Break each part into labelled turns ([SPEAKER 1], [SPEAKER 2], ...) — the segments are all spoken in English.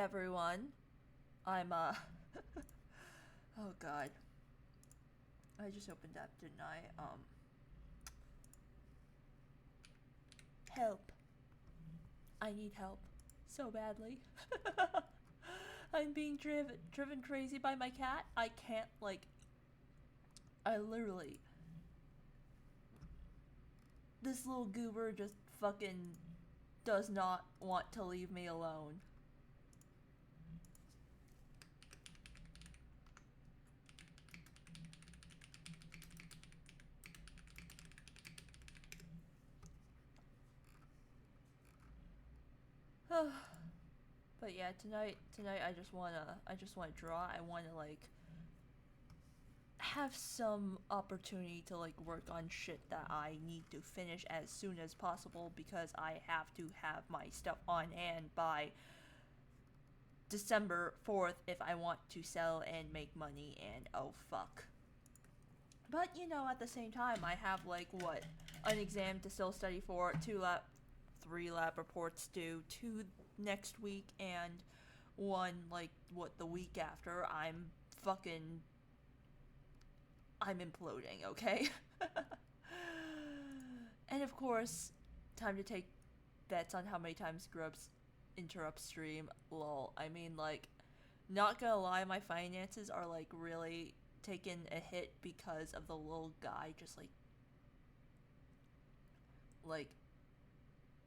[SPEAKER 1] everyone. I'm, oh god. I just opened up, didn't I? Help. I need help. So badly. I'm being driven crazy by my cat. I can't, like... I literally... This little goober just fucking does not want to leave me alone. But yeah, tonight I just wanna draw. I wanna like have some opportunity to like work on shit that I need to finish as soon as possible because I have to have my stuff on hand by December 4th if I want to sell and make money, and oh fuck. But you know, at the same time I have like what, an exam to still study for, 3 lab reports due, 2 next week, and 1 like what, the week after. I'm imploding, okay? And of course, time to take bets on how many times Grubs interrupts stream. Lol. I mean, like, not gonna lie, my finances are like really taking a hit because of the little guy just like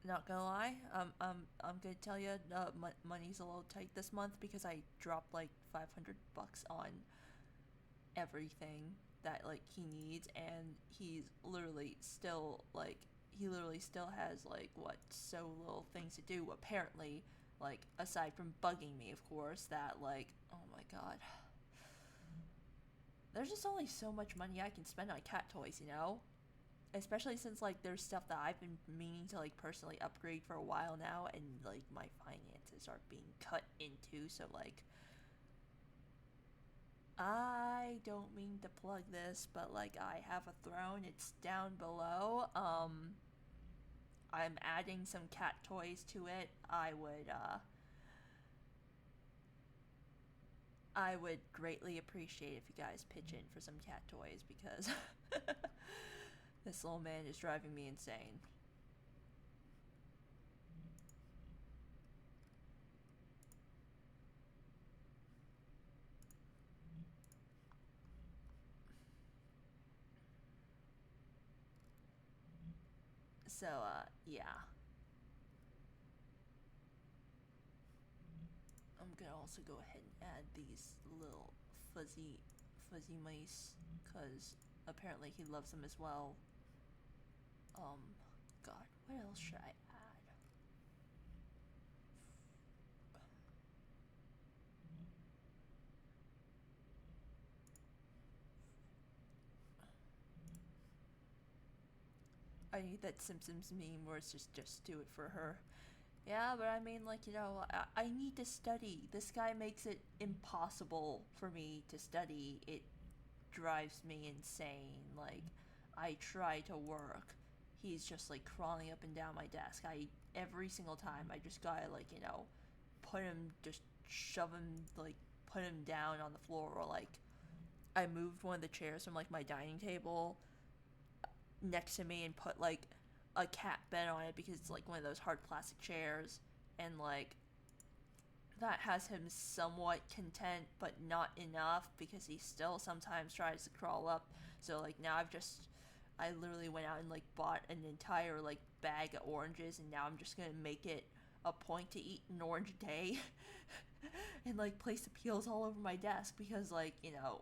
[SPEAKER 1] not gonna lie, I'm gonna tell you, money's a little tight this month because I dropped like $500 on everything that like he needs, and he literally still has like what, so little things to do apparently, like aside from bugging me, of course, that like, oh my god, there's just only so much money I can spend on cat toys, you know? Especially since like there's stuff that I've been meaning to like personally upgrade for a while now, and like my finances are being cut into, so like I don't mean to plug this, but like I have a throne, it's down below. I'm adding some cat toys to it. I would greatly appreciate if you guys pitch in for some cat toys because this little man is driving me insane. So, yeah. I'm gonna also go ahead and add these little fuzzy mice, because apparently he loves them as well. God, what else should I add? I need that Simpsons meme where it's just do it for her. Yeah, but I mean, like, you know, I need to study. This guy makes it impossible for me to study. It drives me insane. Like, I try to work. He's just, like, crawling up and down my desk. Every single time, I just gotta, like, you know, shove him, like, put him down on the floor, or, like, I moved one of the chairs from, like, my dining table next to me and put like a cat bed on it because it's like one of those hard plastic chairs, and like that has him somewhat content but not enough because he still sometimes tries to crawl up. So like now I literally went out and like bought an entire like bag of oranges, and now I'm just gonna make it a point to eat an orange a day and like place the peels all over my desk because, like, you know,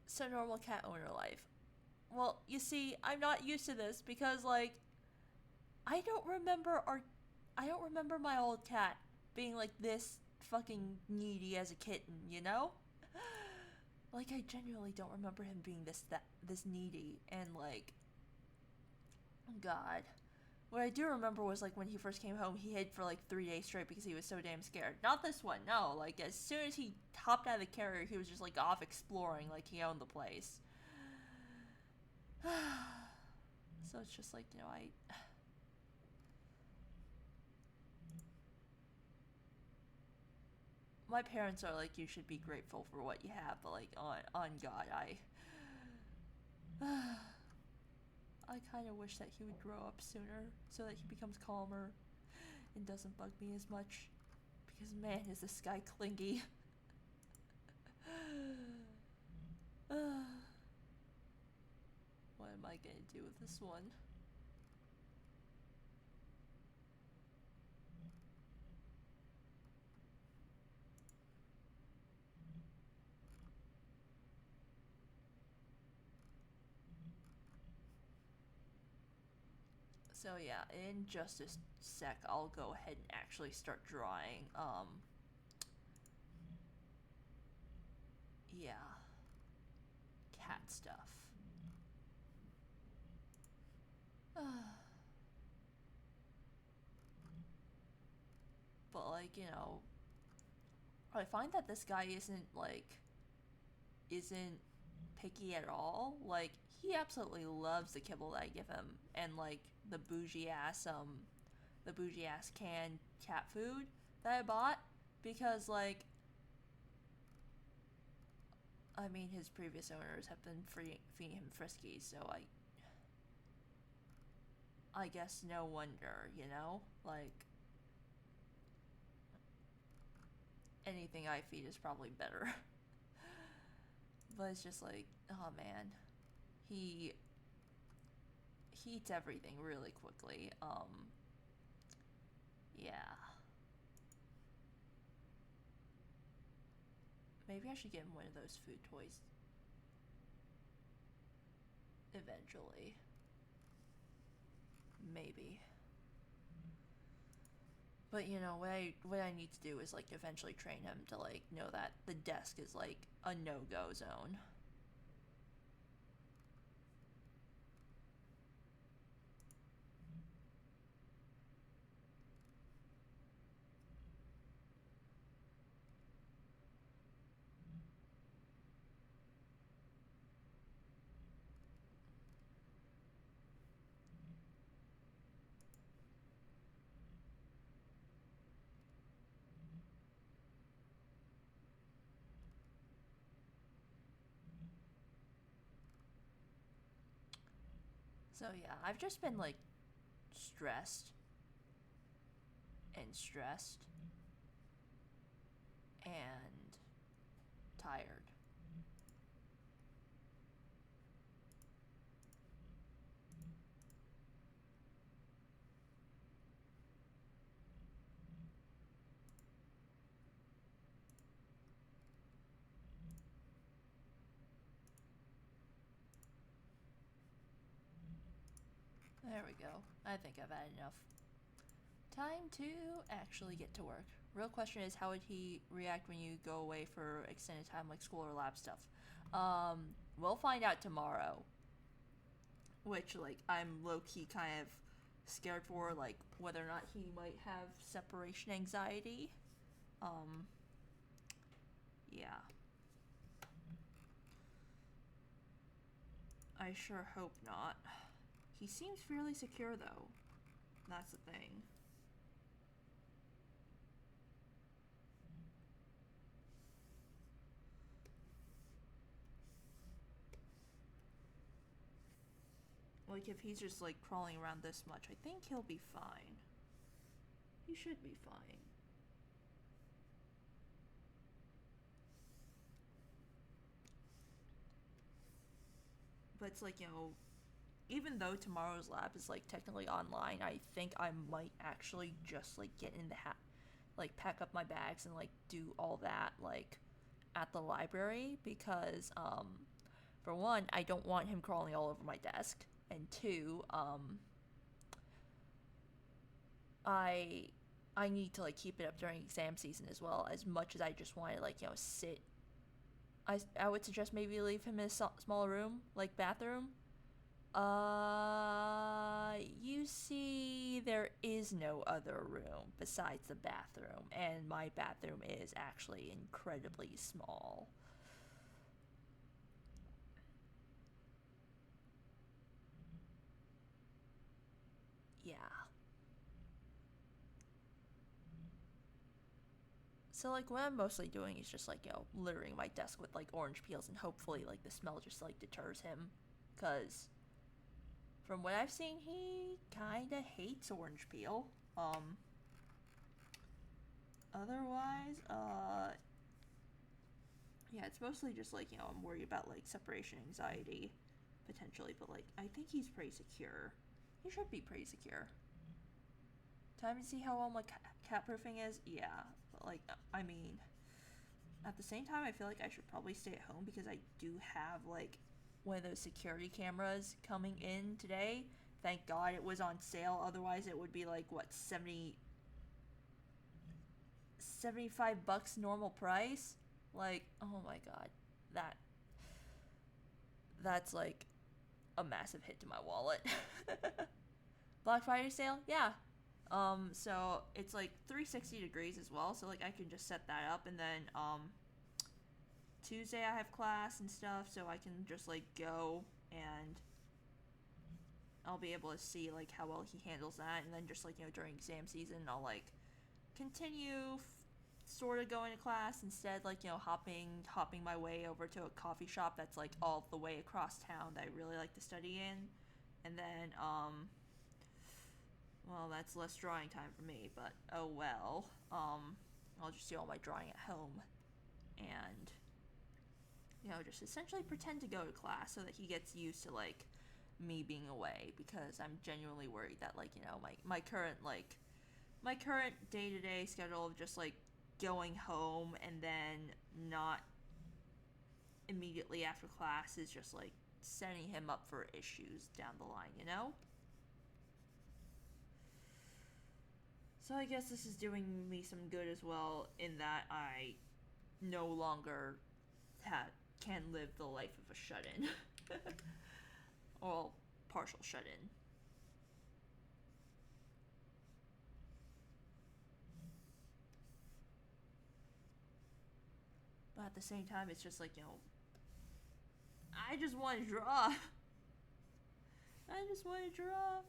[SPEAKER 1] so normal cat owner life. Well, you see, I'm not used to this because, like, I don't remember my old cat being like this fucking needy as a kitten, you know? Like, I genuinely don't remember him being this needy, and like, God. What I do remember was like when he first came home, he hid for like 3 days straight because he was so damn scared. Not this one, no. Like, as soon as he hopped out of the carrier, he was just like off exploring like he owned the place. So it's just like, you know, my parents are like, you should be grateful for what you have, but like on God, I kind of wish that he would grow up sooner so that he becomes calmer and doesn't bug me as much. Because man, is this guy clingy. What am I gonna do with this one? So yeah, in just a sec, I'll go ahead and actually start drawing, yeah, cat stuff. But like, you know, I find that this guy isn't picky at all. Like, he absolutely loves the kibble that I give him, and like the bougie ass canned cat food that I bought, because like, I mean, his previous owners have been feeding him Friskies, so I guess no wonder, you know? Like, anything I feed is probably better. But it's just like, oh man, he eats everything really quickly. Yeah. Maybe I should get him one of those food toys eventually. Maybe. But you know, what I need to do is like eventually train him to like know that the desk is like a no-go zone. So yeah, I've just been like stressed and stressed and tired. There we go. I think I've had enough. Time to actually get to work. Real question is, how would he react when you go away for extended time, like school or lab stuff? We'll find out tomorrow. Which, like, I'm low-key kind of scared for, like, whether or not he might have separation anxiety. Um, yeah. I sure hope not. He seems fairly secure, though. That's the thing. Like, if he's just, like, crawling around this much, I think he'll be fine. He should be fine. But it's like, you know, even though tomorrow's lab is, like, technically online, I think I might actually just, like, get in the like, pack up my bags and, like, do all that, like, at the library, because, for one, I don't want him crawling all over my desk, and two, I need to like keep it up during exam season as well. As much as I just want to like, you know, sit, I would suggest maybe leave him in a small room, like bathroom. You see, there is no other room besides the bathroom, and my bathroom is actually incredibly small. Yeah. So, like, what I'm mostly doing is just, like, littering my desk with, like, orange peels, and hopefully, like, the smell just, like, deters him. Because, from what I've seen, he kinda hates orange peel. Otherwise, yeah, it's mostly just, like, I'm worried about, like, separation anxiety, potentially, but, like, I think he's pretty secure. He should be pretty secure. Time to see how well my cat proofing is? Yeah, but, like, I mean, at the same time, I feel like I should probably stay at home because I do have, like, one of those security cameras coming in today. Thank God it was on sale, otherwise it would be, like, what, $75 normal price? Like, oh my god, that's, like, a massive hit to my wallet. Black Friday sale? Yeah. So it's like 360 degrees as well, so like I can just set that up, and then Tuesday I have class and stuff, so I can just like go and I'll be able to see like how well he handles that, and then just like during exam season I'll like continue sort of going to class instead, like hopping my way over to a coffee shop that's like all the way across town that I really like to study in, and then well, that's less drawing time for me, but oh well. I'll just do all my drawing at home and just essentially pretend to go to class so that he gets used to like me being away, because I'm genuinely worried that like my current day-to-day schedule of just like going home and then not immediately after class is just like setting him up for issues down the line. So I guess this is doing me some good as well, in that I no longer can live the life of a shut-in. Or partial shut-in. But at the same time, it's just like, I just want to draw. I just want to draw.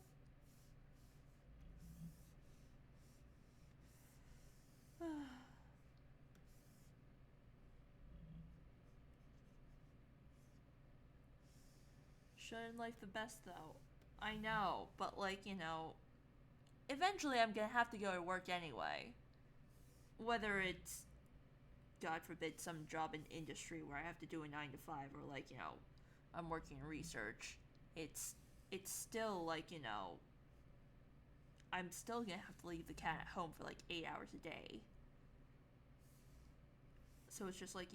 [SPEAKER 1] Shouldn't life the best though. I know, but like, eventually I'm gonna have to go to work anyway. Whether it's, God forbid, some job in industry where I have to do a 9 to 5, or like, I'm working in research. It's still like, I'm still gonna have to leave the cat at home for like 8 hours a day. So it's just like,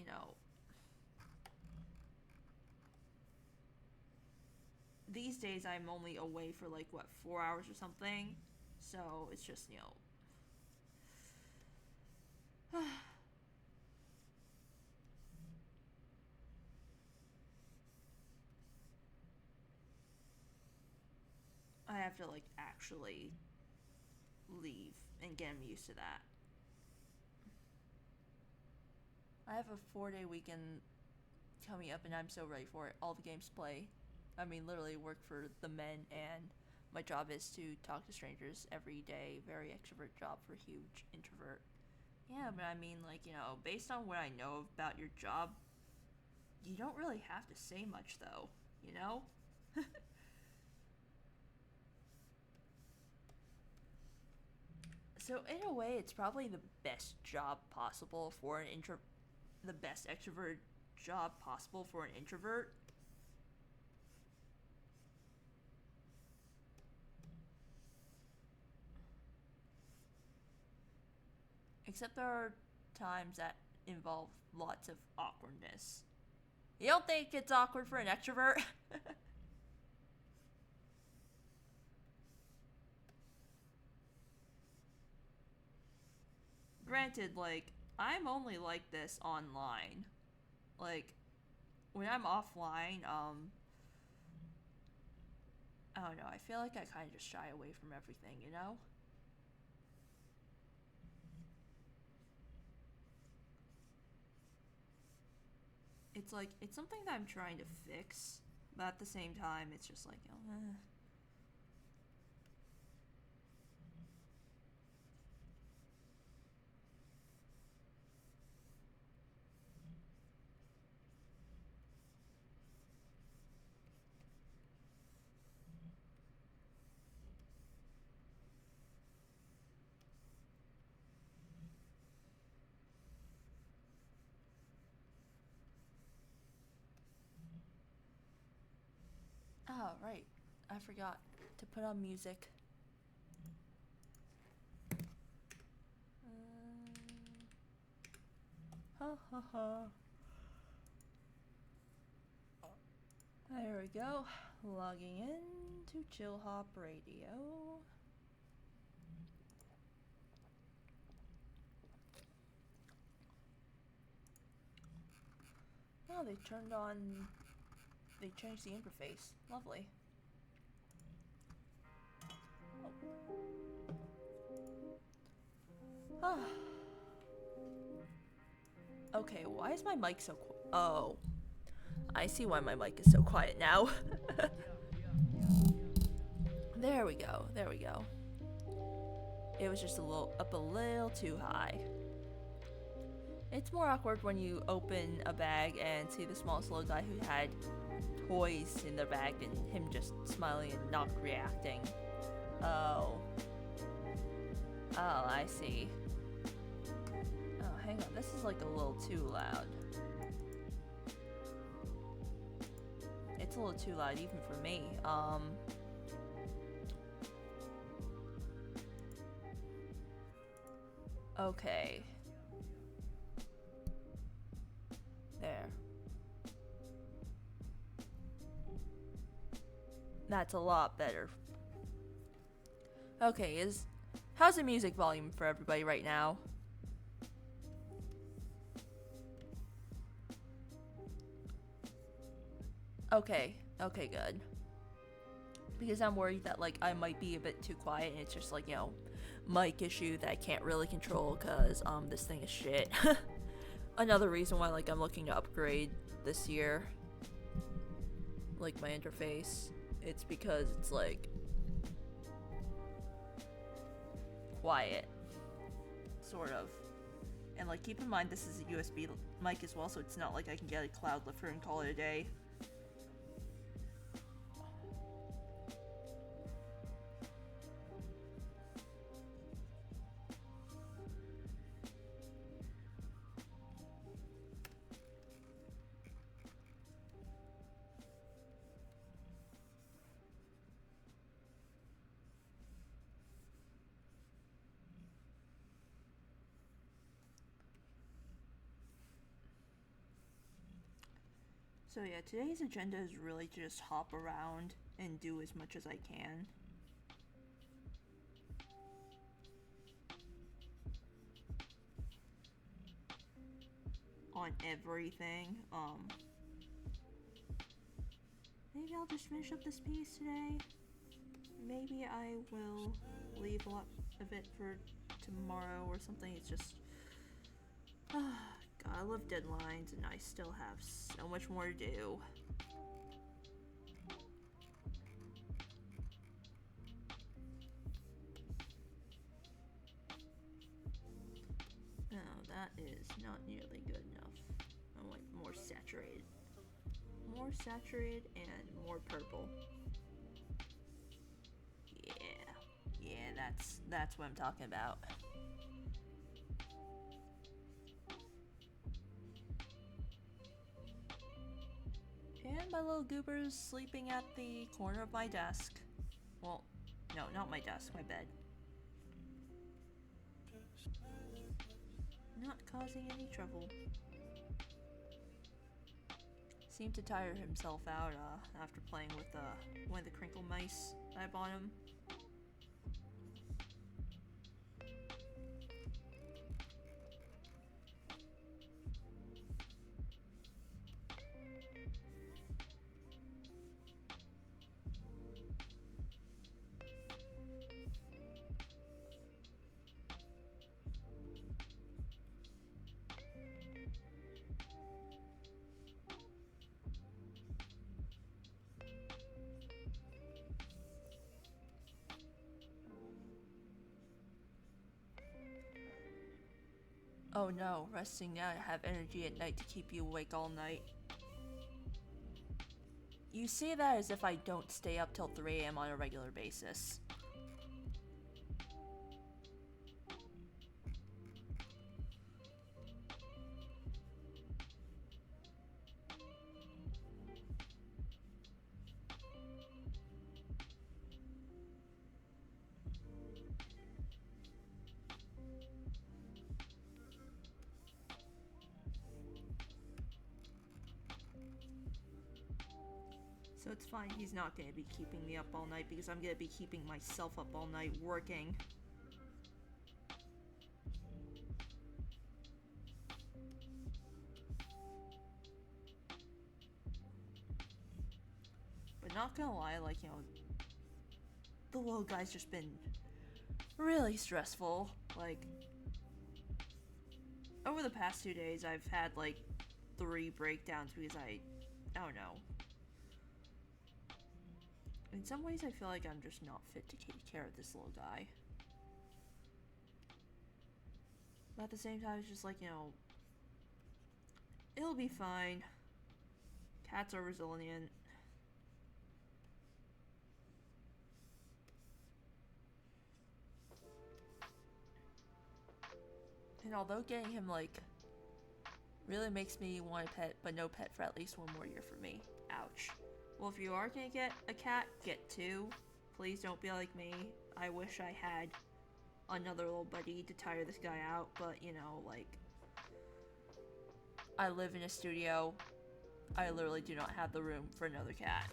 [SPEAKER 1] these days I'm only away for like, what, 4 hours or something? So it's just, I have to like actually leave and get him used to that. I have a 4-day weekend coming up and I'm so ready for it. All the games to play. I mean, literally work for the men, and my job is to talk to strangers every day. Very extrovert job for a huge introvert. Yeah, but I mean, like, based on what I know about your job, you don't really have to say much, though, So, in a way, it's probably the best job possible for the best extrovert job possible for an introvert. Except there are times that involve lots of awkwardness. You don't think it's awkward for an extrovert? Granted, like, I'm only like this online. Like, when I'm offline, I don't know, I feel like I kind of just shy away from everything. It's like, it's something that I'm trying to fix, but at the same time, it's just like, Oh, right. I forgot to put on music. Ha ha ha. There we go. Logging in to Chill Hop Radio. Oh, they changed the interface. Lovely. Oh. Okay, why is my mic so oh. I see why my mic is so quiet now. There we go. There we go. It was just a little too high. It's more awkward when you open a bag and see the smallest little guy who had toys in their bag and him just smiling and not reacting. Oh. Oh, I see. Oh, hang on. This is like a little too loud. It's a little too loud even for me. Okay. There. That's a lot better. Okay, how's the music volume for everybody right now? Okay, okay, good. Because I'm worried that, like, I might be a bit too quiet and it's just, like, you know, mic issue that I can't really control because, this thing is shit. Another reason why, like, I'm looking to upgrade this year, like, my interface. It's because it's, like, quiet. Sort of. And, like, keep in mind this is a USB mic as well, so it's not like I can get a cloud lifter and call it a day. So yeah, today's agenda is really to just hop around and do as much as I can. On everything. Maybe I'll just finish up this piece today. Maybe I will leave a lot of it for tomorrow or something. It's just... God, I love deadlines and I still have so much more to do. No, that is not nearly good enough. I want more saturated. More saturated and more purple. Yeah, that's what I'm talking about. And my little goober's sleeping at the corner of my desk. Well, no, not my desk, my bed. Not causing any trouble. Seemed to tire himself out after playing with one of the crinkle mice I bought him. Oh no, resting now to have energy at night to keep you awake all night. You say that as if I don't stay up till 3 AM on a regular basis. So it's fine, he's not gonna be keeping me up all night because I'm gonna be keeping myself up all night working. But not gonna lie, like, you know, the little guy's just been really stressful. Like, over the past 2 days, I've had, like, 3 breakdowns because I don't know. In some ways, I feel like I'm just not fit to take care of this little guy. But at the same time, it's just like, you know, it'll be fine. Cats are resilient. And although getting him, like, really makes me want a pet, but no pet for at least 1 more year for me. Ouch. Well, if you are gonna get a cat, get 2. Please don't be like me. I wish I had another little buddy to tire this guy out, but, you know, like, I live in a studio. I literally do not have the room for another cat.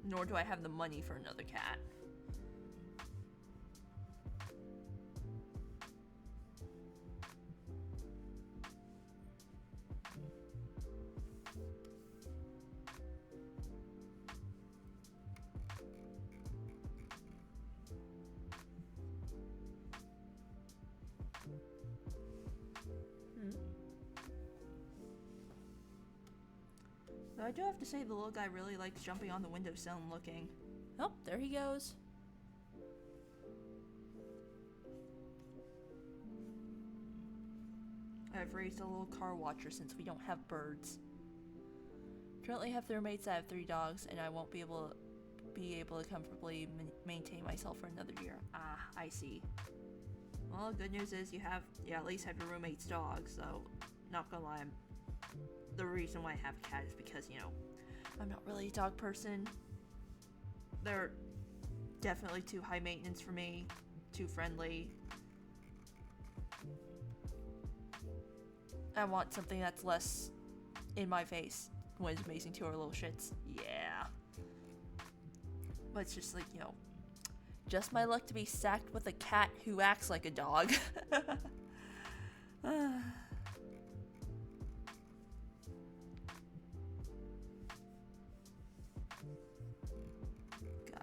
[SPEAKER 1] Nor do I have the money for another cat. Though I do have to say the little guy really likes jumping on the windowsill and looking. Oh, there he goes. I've raised a little car watcher since we don't have birds. Currently have 3 roommates that have 3 dogs, and I won't be able to comfortably maintain myself for another year. Ah, I see. Well, good news is you at least have your roommate's dog, so not gonna lie, the reason why I have a cat is because, you know, I'm not really a dog person. They're definitely too high maintenance for me, too friendly. I want something that's less in my face when it's amazing to our little shits. Yeah. But it's just like, you know, just my luck to be sacked with a cat who acts like a dog.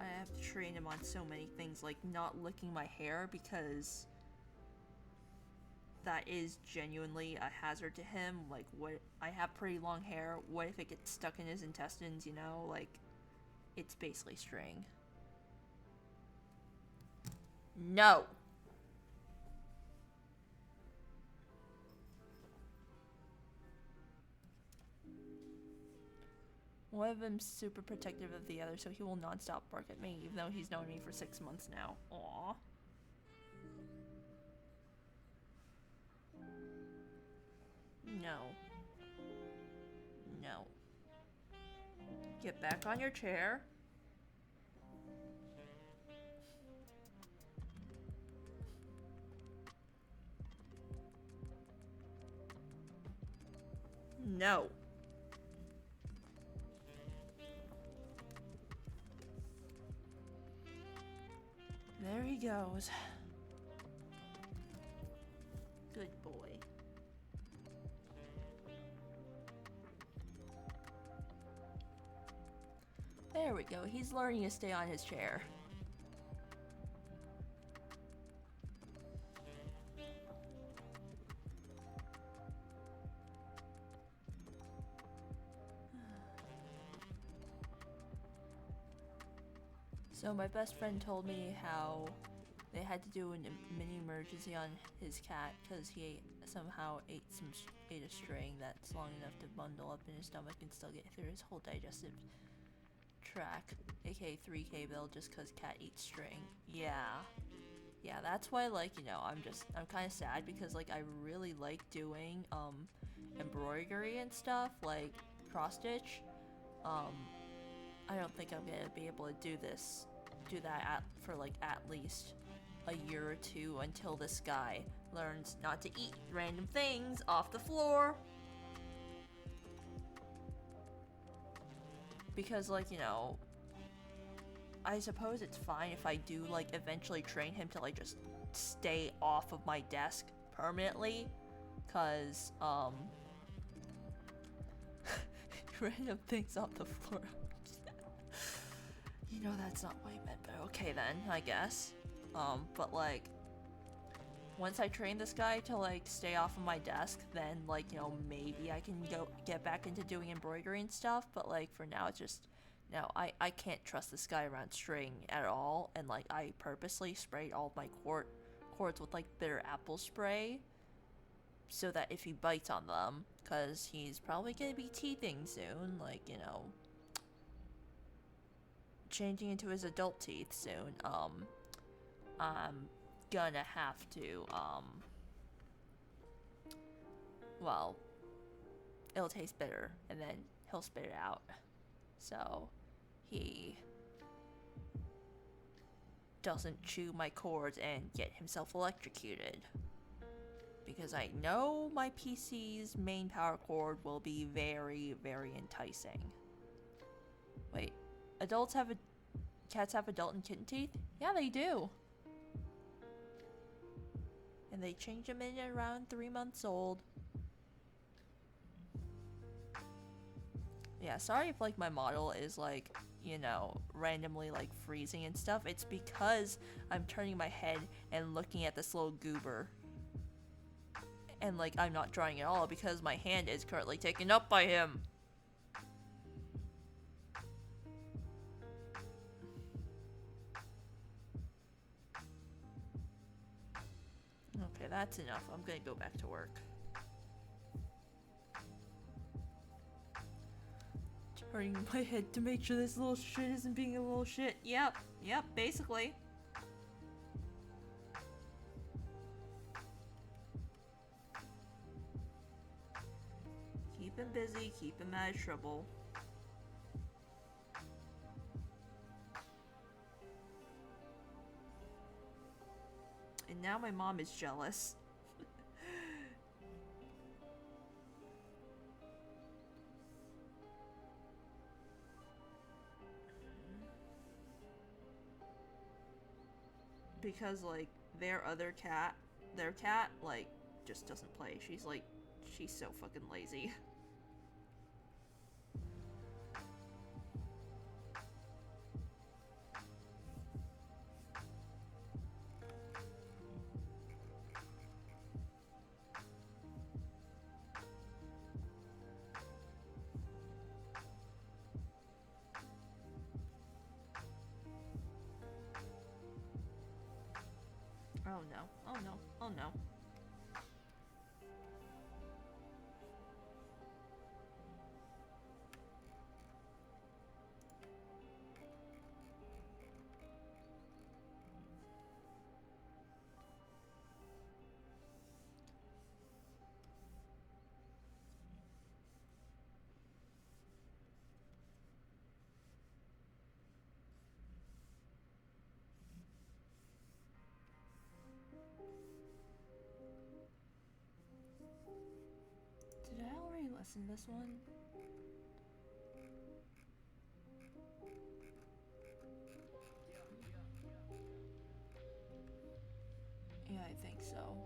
[SPEAKER 1] I have to train him on so many things, like not licking my hair, because that is genuinely a hazard to him. Like, what, I have pretty long hair, what if it gets stuck in his intestines, you know? Like, it's basically string. No! One of them's super protective of the other, so he will non-stop bark at me, even though he's known me for 6 months now. Aww. No. No. Get back on your chair. No. There he goes. Good boy. There we go. He's learning to stay on his chair. So my best friend told me how they had to do a mini emergency on his cat because he somehow ate a string that's long enough to bundle up in his stomach and still get through his whole digestive tract, aka 3K bill, just cause cat eats string. Yeah, that's why, like, you know, I'm kind of sad because, like, I really like doing embroidery and stuff. Like, cross stitch. I don't think I'm gonna be able to do that for like at least a year or two until this guy learns not to eat random things off the floor. Because, like, you know, I suppose it's fine if I do, like, eventually train him to, like, just stay off of my desk permanently. Cause, random things off the floor. You know that's not what I meant, but okay then, I guess. But like, once I train this guy to like stay off of my desk, then like, you know, maybe I can get back into doing embroidery and stuff, but like for now it's just, no, I can't trust this guy around string at all, and like I purposely sprayed all of my cords with like bitter apple spray, so that if he bites on them, cause he's probably gonna be teething soon, like, you know, changing into his adult teeth soon, I'm gonna have to, well, it'll taste bitter, and then he'll spit it out, so he doesn't chew my cords and get himself electrocuted. Because I know my PC's main power cord will be very, very enticing. Wait, cats have adult and kitten teeth? Yeah, they do. And they change them in around 3 months old. Yeah, sorry if like my model is like, you know, randomly like freezing and stuff. It's because I'm turning my head and looking at this little goober. And like I'm not drawing at all because my hand is currently taken up by him. Okay, that's enough. I'm gonna go back to work. Turning my head to make sure this little shit isn't being a little shit. Yep, basically. Keep him busy, keep him out of trouble. And now my mom is jealous. Because like their cat like just doesn't play. She's so fucking lazy. Oh no, oh no, oh no. Did I already listen to this one? Yeah, I think so.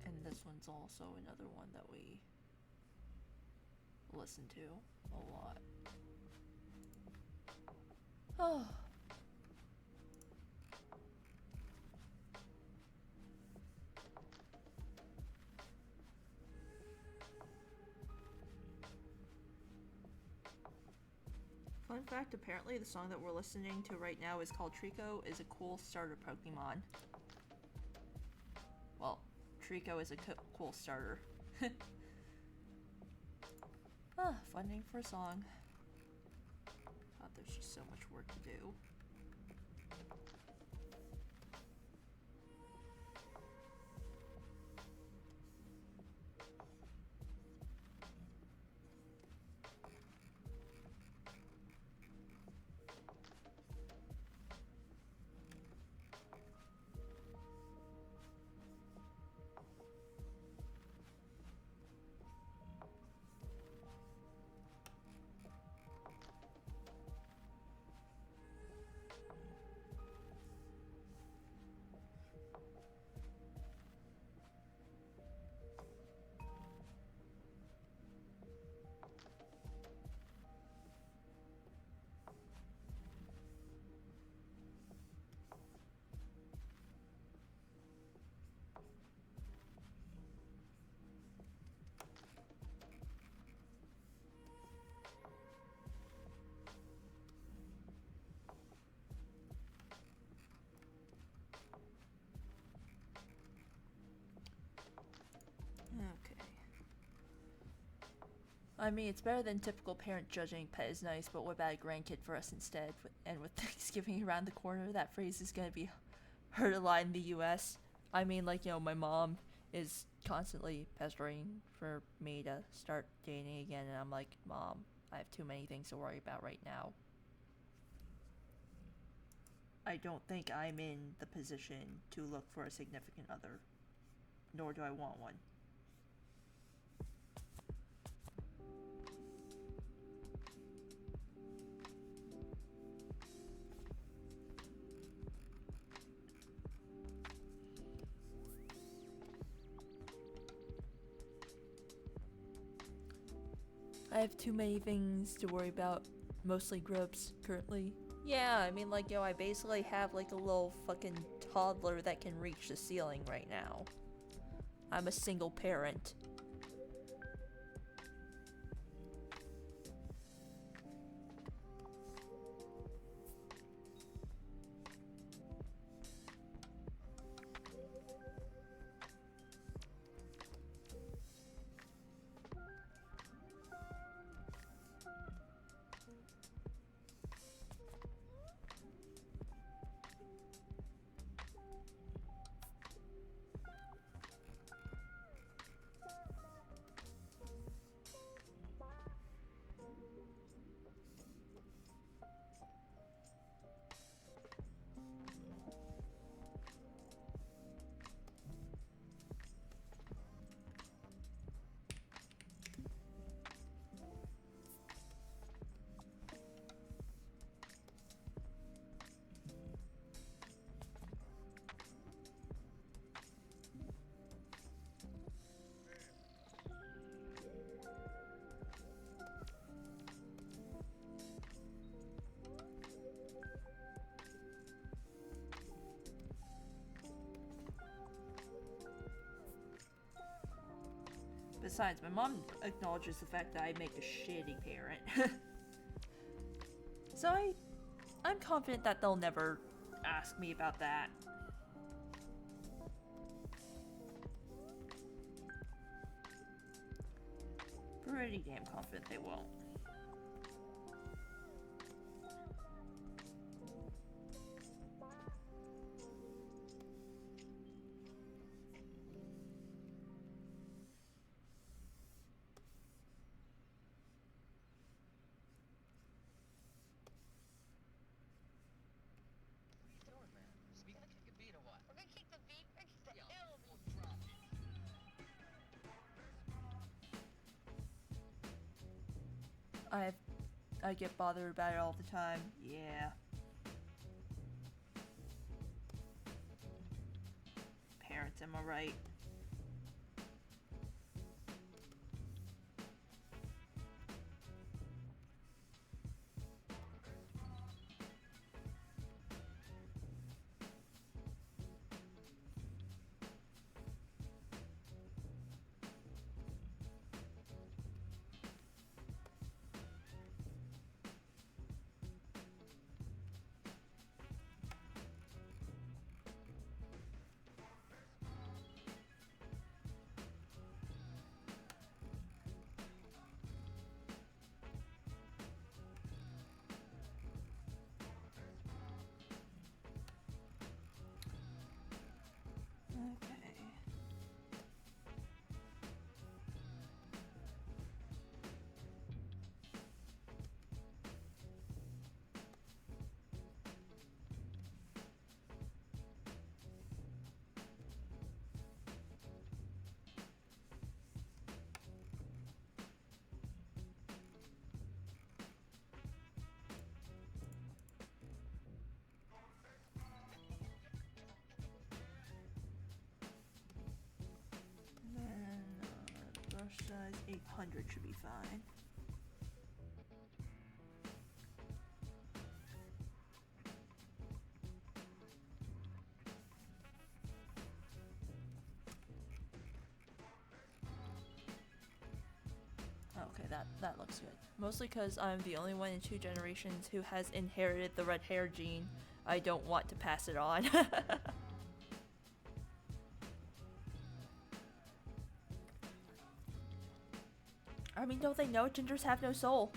[SPEAKER 1] And this one's also another one that we listen to a lot. Oh. Fun fact, apparently the song that we're listening to right now is called Trico, is a cool starter Pokemon. Well, Trico is a cool starter. Funding for a song. God, there's just so much work to do. Okay. I mean, it's better than typical parent judging pet is nice, but what about a grandkid for us instead? And with Thanksgiving around the corner, that phrase is gonna be heard a lot in the US. I mean, like, my mom is constantly pestering for me to start dating again, and I'm like, Mom, I have too many things to worry about right now. I don't think I'm in the position to look for a significant other, nor do I want one. I have too many things to worry about, mostly grubs, currently. Yeah, I mean, like, I basically have, like, a little fucking toddler that can reach the ceiling right now. I'm a single parent. Besides, my mom acknowledges the fact that I make a shitty parent. So I'm confident that they'll never ask me about that. Pretty damn confident they won't. I get bothered about it all the time. Yeah. Parents, am I right? brush size 800 should be fine. Okay, that looks good. Mostly because I'm the only one in 2 generations who has inherited the red hair gene. I don't want to pass it on. I mean, don't they know gingers have no soul?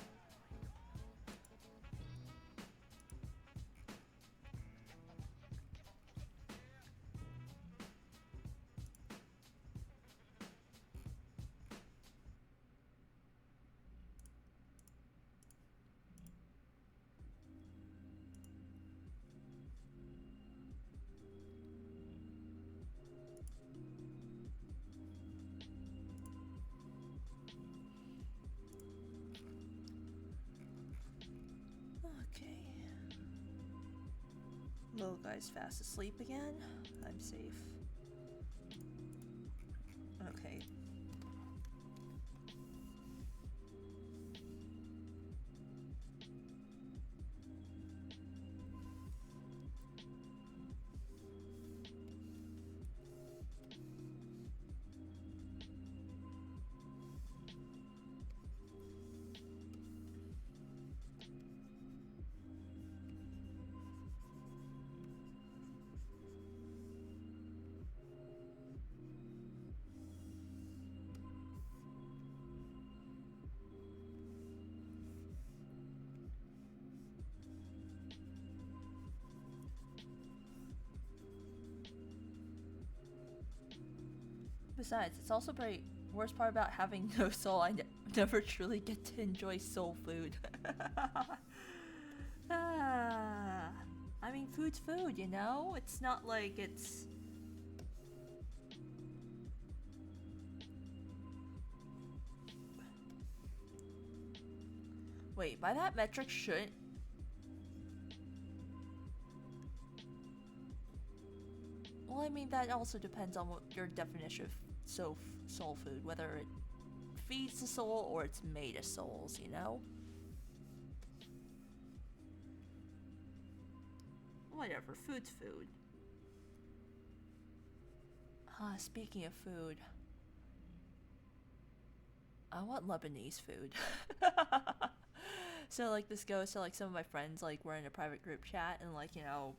[SPEAKER 1] Little guy's fast asleep again. I'm safe. Okay. Besides, it's also pretty worst part about having no soul. I never truly get to enjoy soul food. I mean, food's food, you know? It's not like it's... Wait, by that metric shouldn't... Well, I mean, that also depends on what your definition of soul food, whether it feeds the soul or it's made of souls, you know? Whatever, food's food. Speaking of food, I want Lebanese food. So, like, this goes to, like, some of my friends, like, we're in a private group chat, and, like, you know,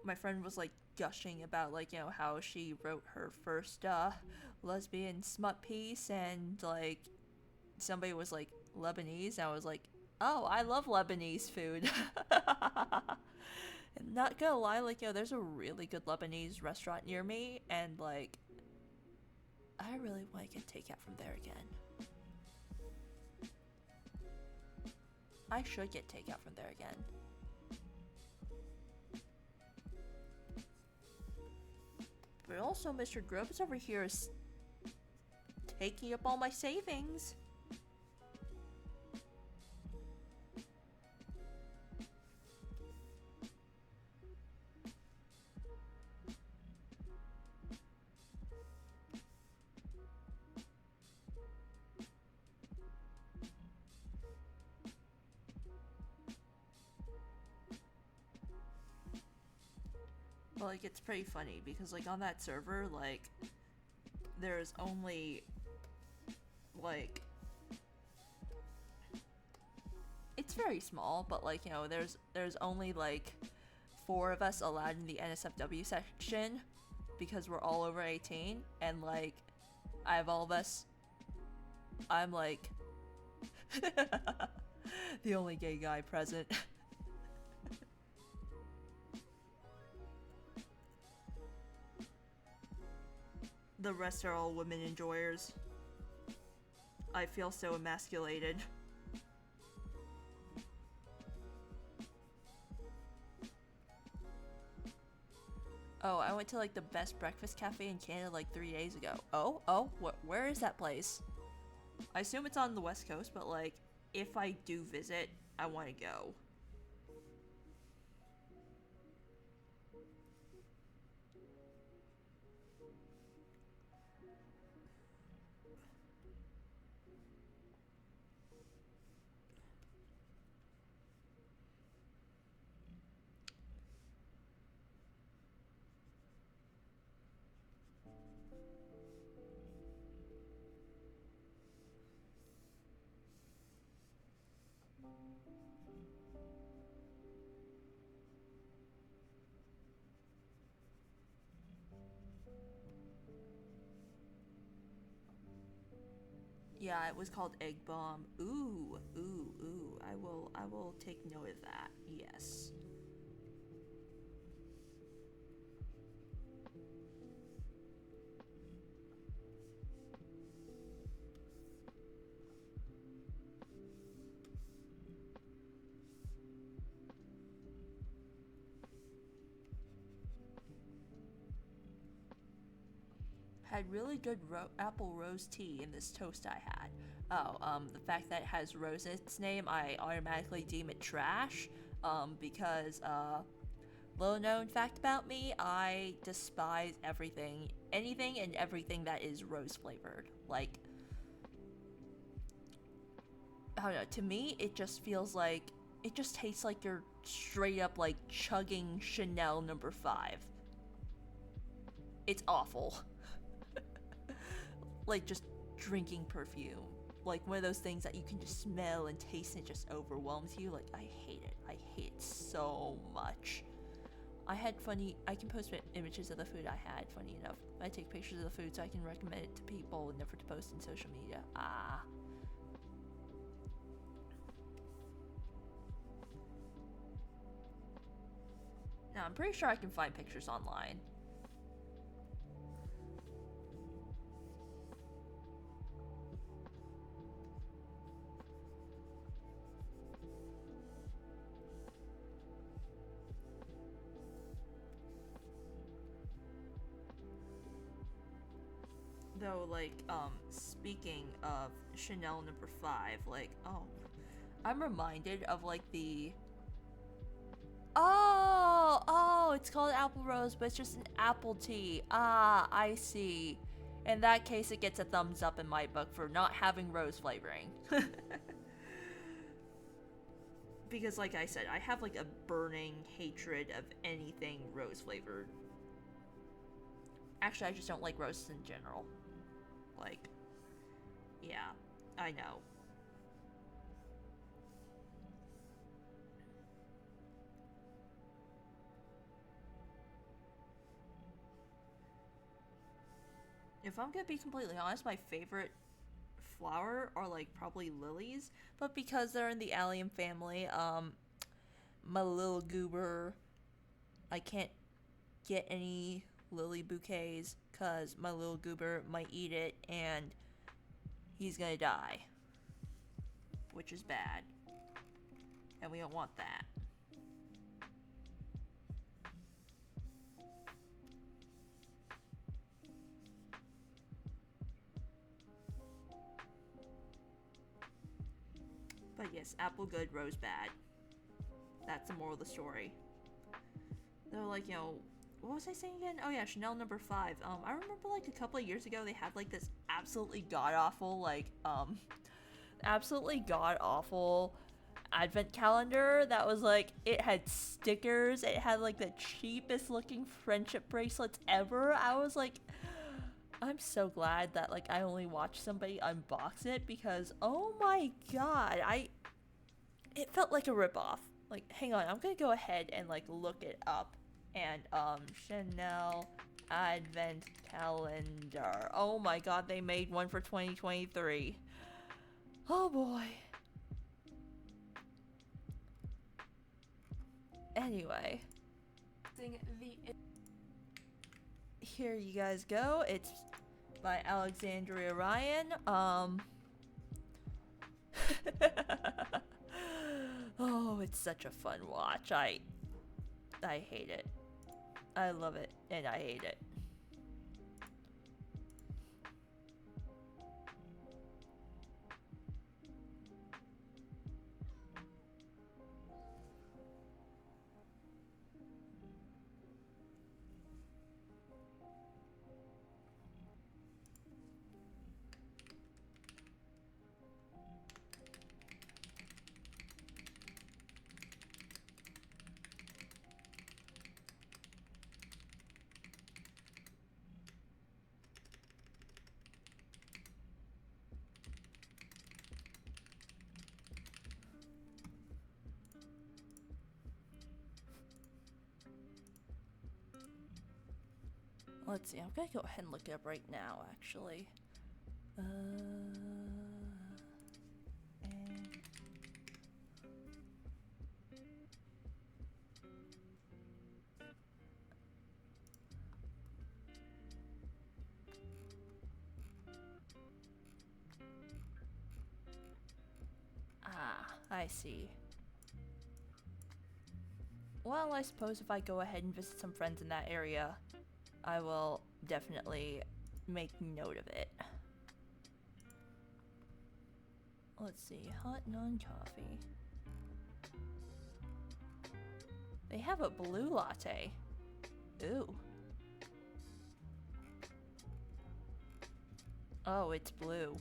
[SPEAKER 1] my friend was, like, gushing about, like, you know, how she wrote her first, lesbian smut piece, and, like, somebody was, like, Lebanese, and I was like, oh, I love Lebanese food. And not gonna lie, like, you know, there's a really good Lebanese restaurant near me, and, like, I really want to get takeout from there again. I should get takeout from there again. But also, Mr. Grubbs over here is taking up all my savings. Well, like, it's pretty funny because, like, on that server, like, there's only, like, it's very small, but, like, you know, there's only, like, 4 of us allowed in the NSFW section because we're all over 18, and, like, I have all of us, I'm, like, the only gay guy present. The rest are all women enjoyers. I feel so emasculated. Oh, I went to, like, the best breakfast cafe in Canada, like, 3 days ago. Oh, where is that place? I assume it's on the West Coast, but, like, if I do visit, I want to go. Yeah, it was called Egg Bomb. Ooh, ooh, ooh. I will take note of that. Yes. Had really good apple rose tea in this toast I had. Oh, the fact that it has rose in its name, I automatically deem it trash. Because, little known fact about me, I despise anything and everything that is rose flavored. Like, I don't know, to me, it just feels like, it just tastes like you're straight up, like, chugging Chanel number 5. It's awful. Like, just drinking perfume. Like, one of those things that you can just smell and taste and it just overwhelms you. Like, I hate it. I hate it so much. I can post images of the food I had, funny enough. I take pictures of the food so I can recommend it to people, never to post in social media. Now, I'm pretty sure I can find pictures online. Though, like, speaking of Chanel number 5, like, oh, I'm reminded of, like, oh, it's called apple rose, but it's just an apple tea. Ah, I see. In that case, it gets a thumbs up in my book for not having rose flavoring. Because, like I said, I have, like, a burning hatred of anything rose flavored. Actually, I just don't like roses in general. Like, yeah, I know. If I'm gonna be completely honest, my favorite flower are, like, probably lilies, but because they're in the allium family, my little goober, I can't get any lily bouquets because my little goober might eat it and he's gonna die, which is bad, and we don't want that. But yes, apple good, rose bad. That's the moral of the story. They're like, what was I saying again? Oh yeah, Chanel number 5. I remember, like, a couple of years ago they had, like, this absolutely god-awful, advent calendar that was, like, it had stickers, it had, like, the cheapest looking friendship bracelets ever. I was like, I'm so glad that, like, I only watched somebody unbox it because, oh my god, it felt like a ripoff. Like, hang on, I'm gonna go ahead and, like, look it up. And, Chanel Advent Calendar. Oh my god, they made one for 2023. Oh boy. Anyway. Here you guys go. It's by Alexandria Ryan. Oh, it's such a fun watch. I hate it. I love it and I hate it. Let's see, I'm gonna go ahead and look it up right now, actually. see. Well, I suppose if I go ahead and visit some friends in that area, I will definitely make note of it. Let's see, hot non-coffee. They have a blue latte. Ooh. Oh, it's blue.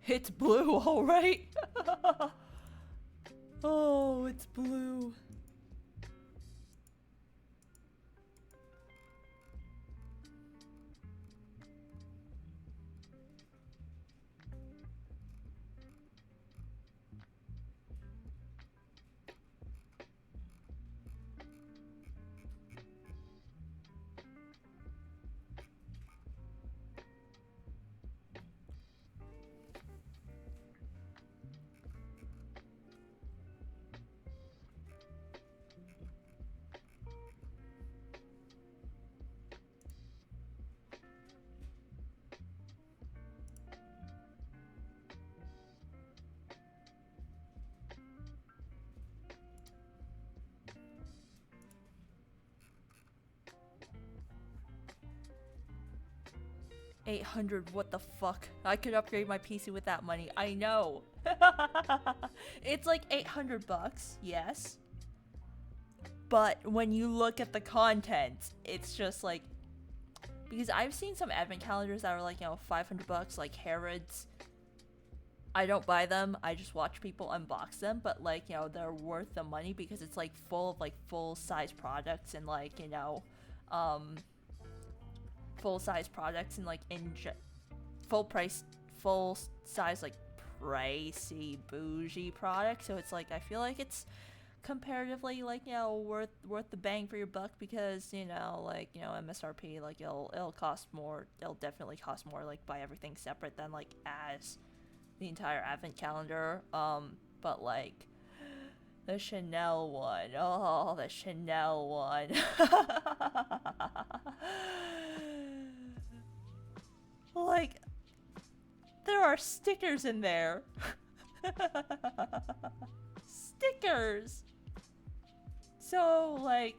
[SPEAKER 1] It's blue, alright! Oh, it's blue. $800, what the fuck? I could upgrade my PC with that money. I know. It's like 800 bucks, yes. But when you look at the content, it's just like, because I've seen some advent calendars that are like, you know, 500 bucks, like Harrods. I don't buy them. I just watch people unbox them, but like, you know, they're worth the money because it's like full of like full-size products and like, you know, full-size products and like full-size like pricey bougie products. So it's like, I feel like it's comparatively like, you know, worth the bang for your buck because, you know, like, you know, MSRP, like it'll cost more. It'll definitely cost more, like buy everything separate than like as the entire advent calendar. But like the Chanel one, oh, the Chanel one. Like, there are stickers in there. Stickers! So, like,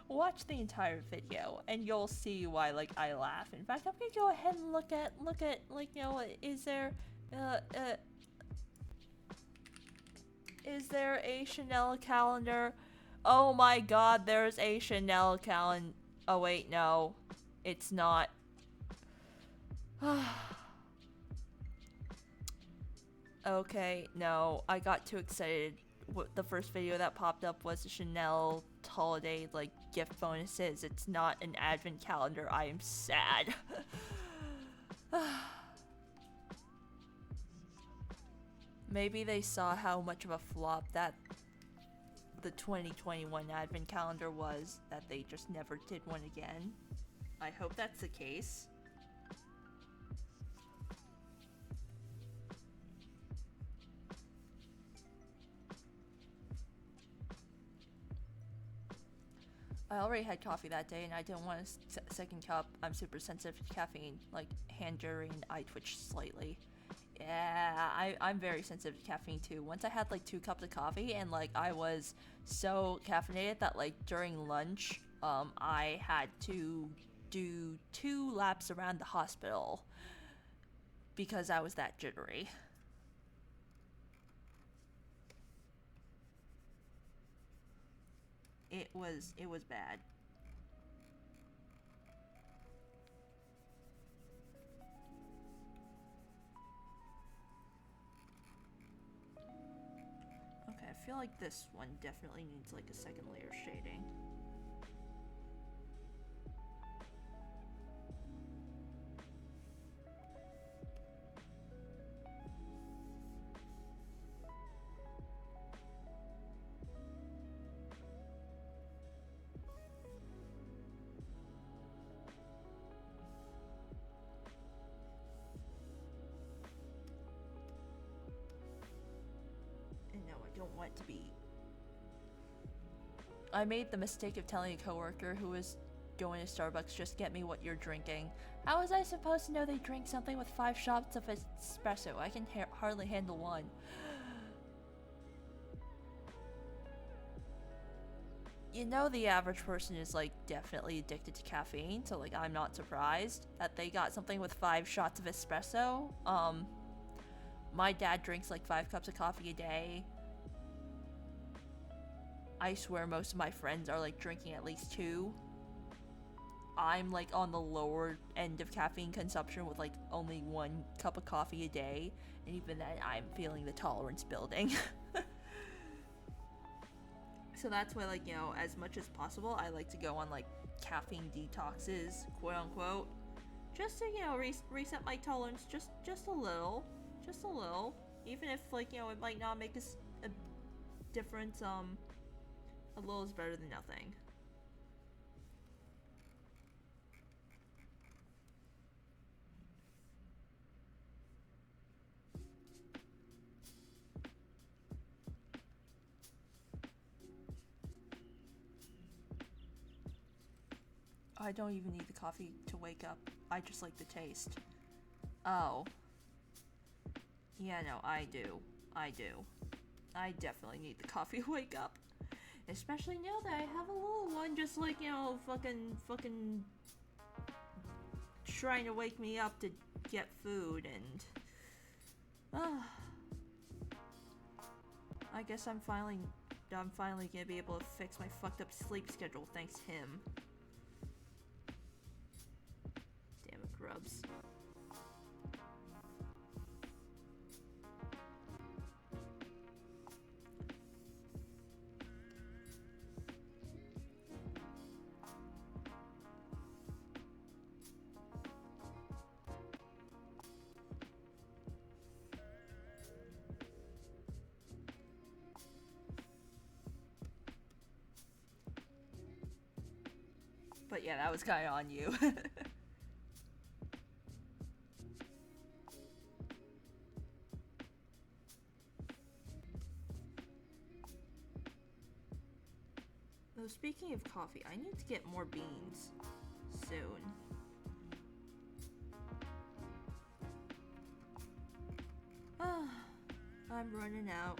[SPEAKER 1] watch the entire video and you'll see why, like, I laugh. In fact, I'm gonna go ahead and look at, like, you know, is there a Chanel calendar? Oh my god, there's a Chanel calendar. Oh wait, no. It's not. Okay, no, I got too excited. The first video that popped up was the Chanel holiday, like, gift bonuses. It's not an advent calendar. I am sad. Maybe they saw how much of a flop that the 2021 advent calendar was, that they just never did one again. I hope that's the case. I already had coffee that day and I didn't want a second cup. I'm super sensitive to caffeine. Like, hand during, I twitch slightly. Yeah, I'm very sensitive to caffeine too. Once I had like 2 cups of coffee and like I was so caffeinated that like during lunch, I had to do 2 laps around the hospital because I was that jittery. It was bad. Okay, I feel like this one definitely needs like a second layer shading. To be. I made the mistake of telling a coworker who was going to Starbucks, just get me what you're drinking. How was I supposed to know they drink something with 5 shots of espresso? I can hardly handle one. you know the average person is like definitely addicted to caffeine, so like I'm not surprised that they got something with 5 shots of espresso. My dad drinks like 5 cups of coffee a day. I swear most of my friends are like drinking at least 2. I'm like on the lower end of caffeine consumption with like only 1 cup of coffee a day, and even then I'm feeling the tolerance building. So that's why, like, you know, as much as possible, I like to go on like caffeine detoxes, quote unquote, just to, you know, reset my tolerance just a little, even if, like, you know, it might not make a difference. A little is better than nothing. I don't even need the coffee to wake up. I just like the taste. Oh. Yeah, no, I do. I definitely need the coffee to wake up. Especially now that I have a little one just, like, you know, fucking trying to wake me up to get food, and I guess I'm finally gonna be able to fix my fucked up sleep schedule thanks to him. Damn it, grubs. But yeah, that was kind of on you. Though, speaking of coffee, I need to get more beans soon. I'm running out.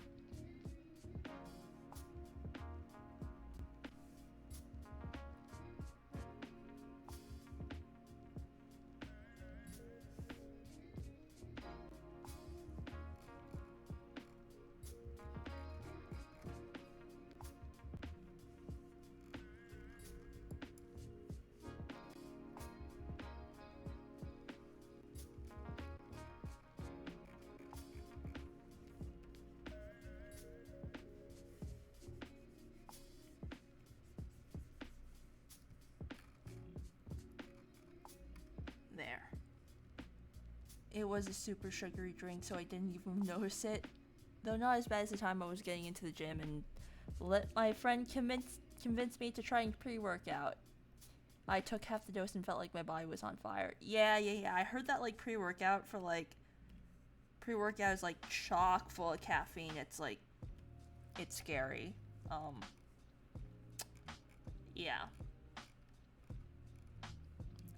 [SPEAKER 1] There. It was a super sugary drink, so I didn't even notice it. Though not as bad as the time I was getting into the gym and let my friend convince me to try and pre-workout. I took half the dose and felt like my body was on fire. Yeah. I heard that, like, pre-workout is like chock full of caffeine. It's like, it's scary. Yeah.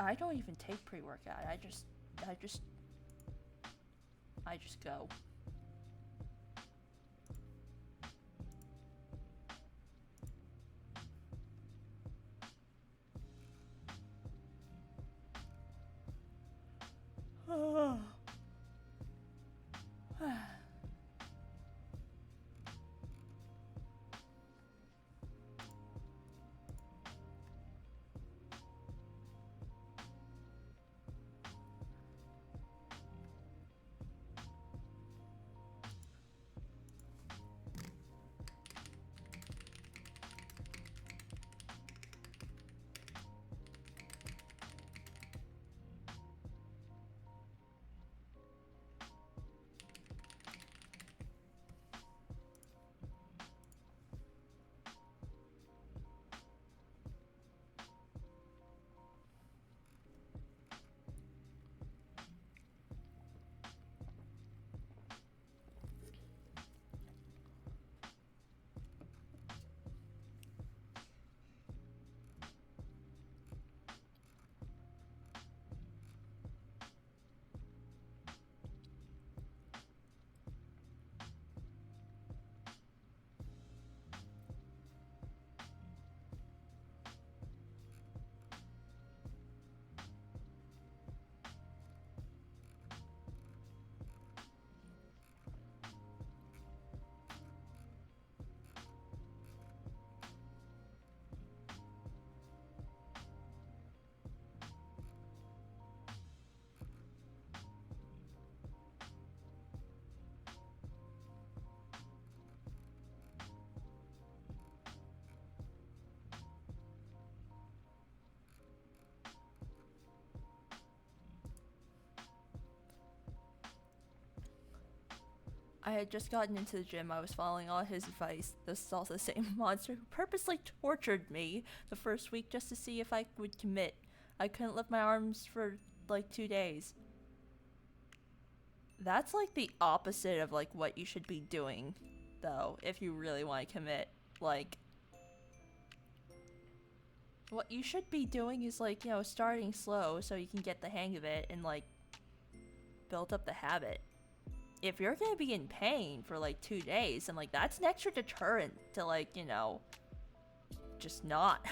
[SPEAKER 1] I don't even take pre-workout. I just go. I had just gotten into the gym. I was following all his advice. This is also the same monster who purposely tortured me the first week just to see if I would commit. I couldn't lift my arms for like 2 days. That's like the opposite of like what you should be doing, though, if you really want to commit. Like, what you should be doing is like, you know, starting slow so you can get the hang of it and like build up the habit. If you're gonna be in pain for like 2 days, then like that's an extra deterrent to like, you know, just not.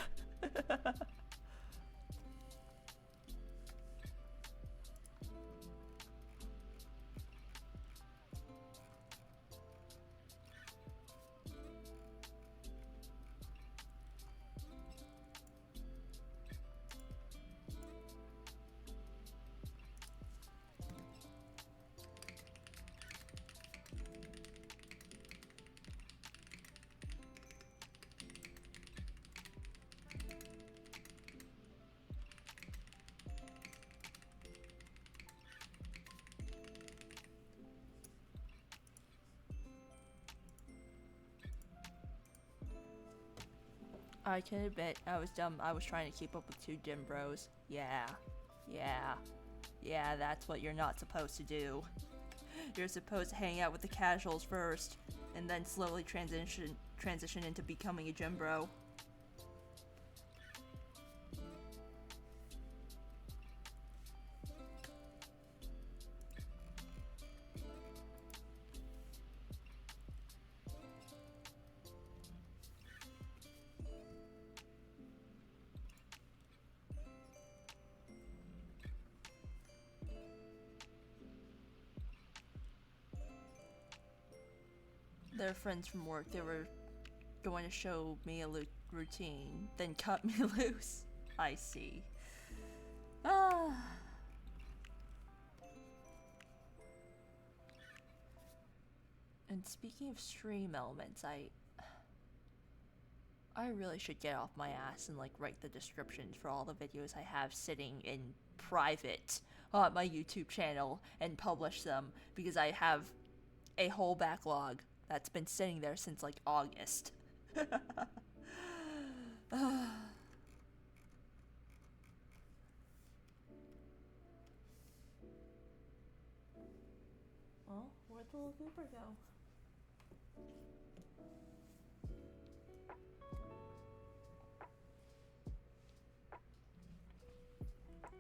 [SPEAKER 1] I can admit, I was dumb. I was trying to keep up with 2 gym bros. Yeah, that's what you're not supposed to do. You're supposed to hang out with the casuals first, and then slowly transition into becoming a gym bro. They're friends from work. They were going to show me a routine, then cut me loose. I see. Ah. And speaking of stream elements, I really should get off my ass and like write the descriptions for all the videos I have sitting in private on my YouTube channel and publish them, because I have a whole backlog that's been sitting there since like August. Well, where'd the little goober go?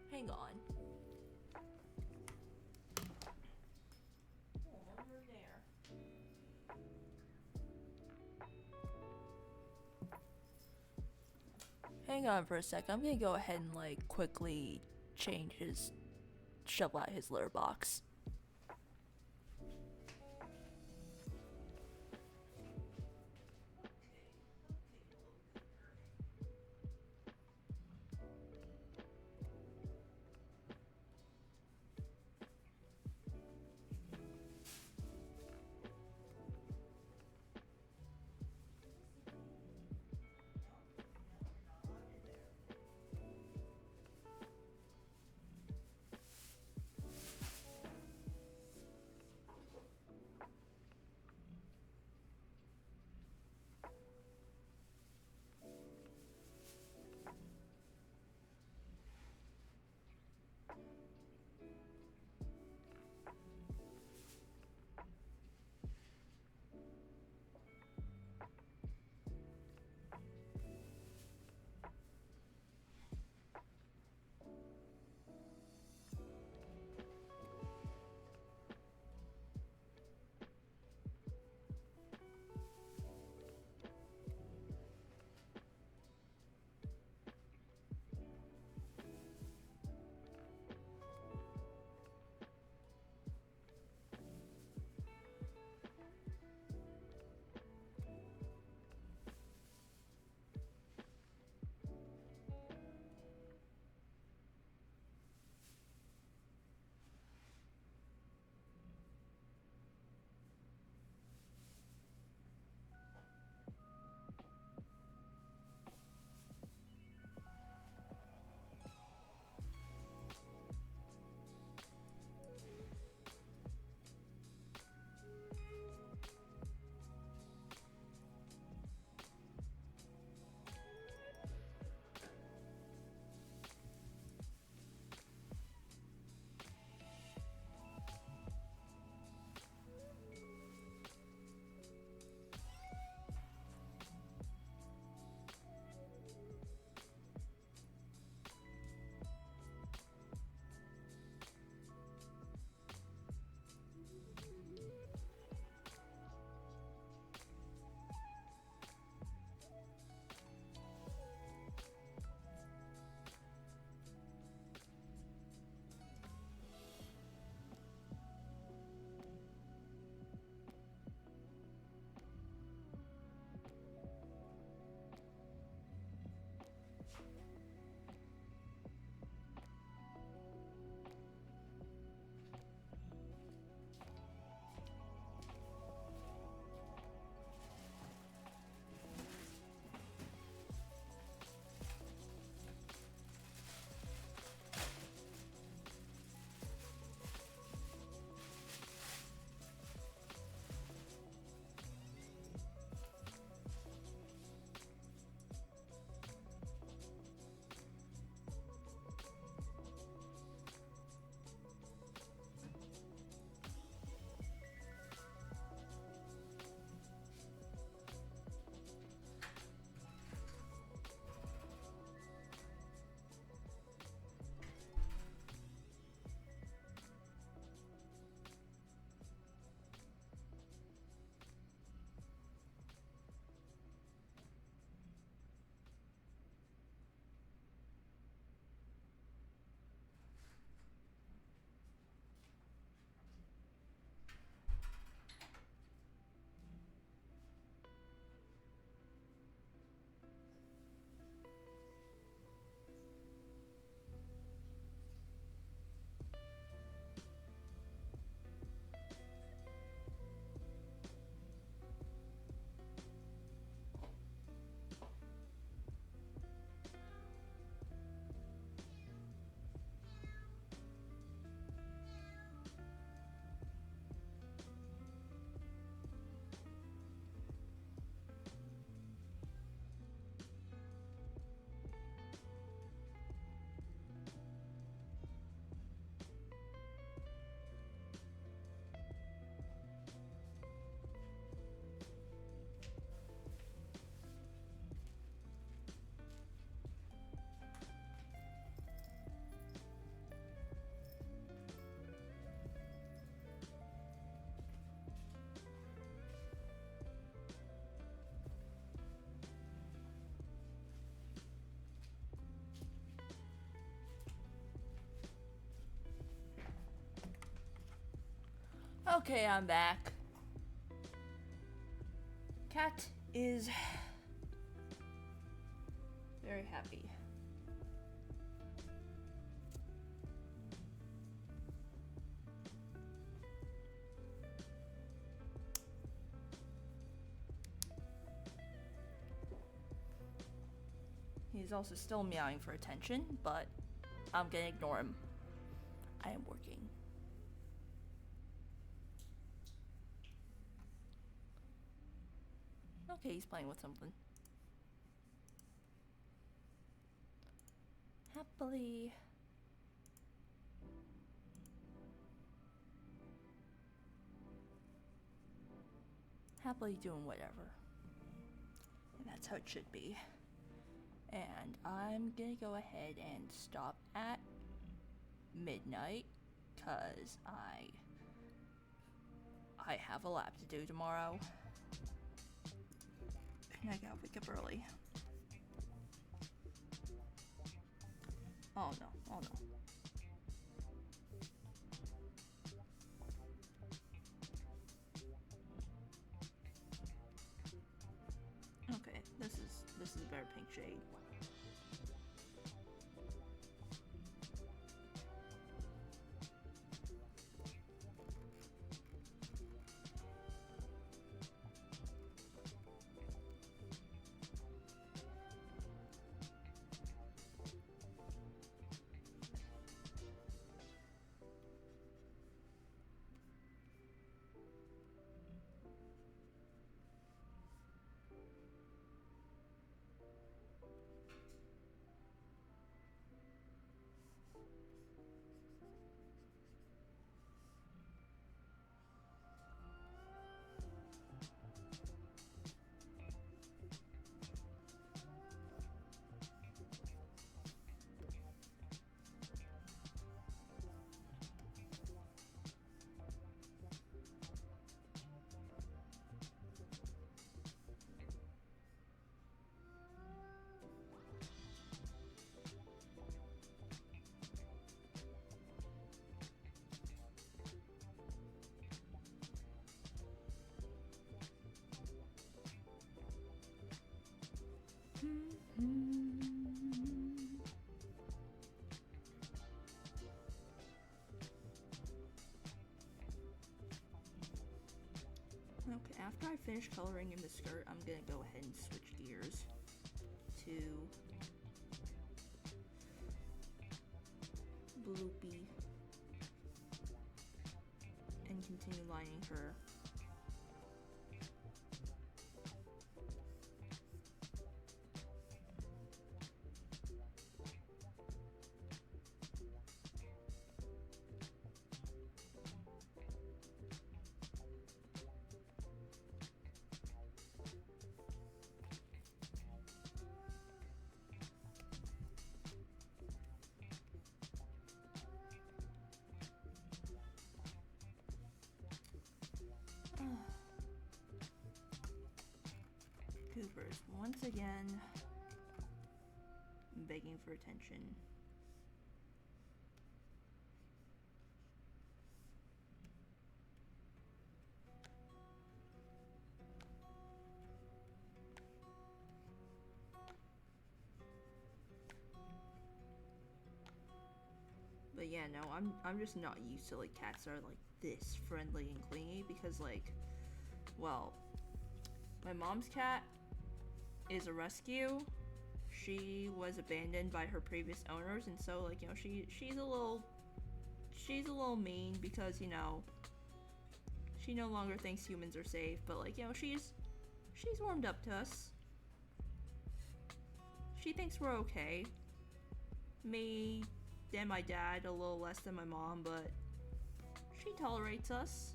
[SPEAKER 1] Hang on. Oh, you're there. Hang on for a sec. I'm gonna go ahead and like quickly shovel out his litter box. Okay, I'm back. Cat is very happy. He's also still meowing for attention, but I'm gonna ignore him. I am working. Okay, he's playing with something. Happily. Happily doing whatever. And that's how it should be. And I'm gonna go ahead and stop at midnight, cause I have a lap to do tomorrow. And I gotta wake up early. Oh no, oh no. Okay, this is a better pink shade. Okay, after I finish coloring in the skirt, I'm gonna go ahead and switch gears to Bloopy and continue lining her. Coopers, once again, begging for attention. But yeah, no, I'm just not used to like cats that are like this friendly and clingy because like, well, my mom's cat is a rescue. She was abandoned by her previous owners, and so like, you know, she's a little mean because, you know, she no longer thinks humans are safe, but like, you know, she's warmed up to us. She thinks we're okay. Me and my dad a little less than my mom, but she tolerates us.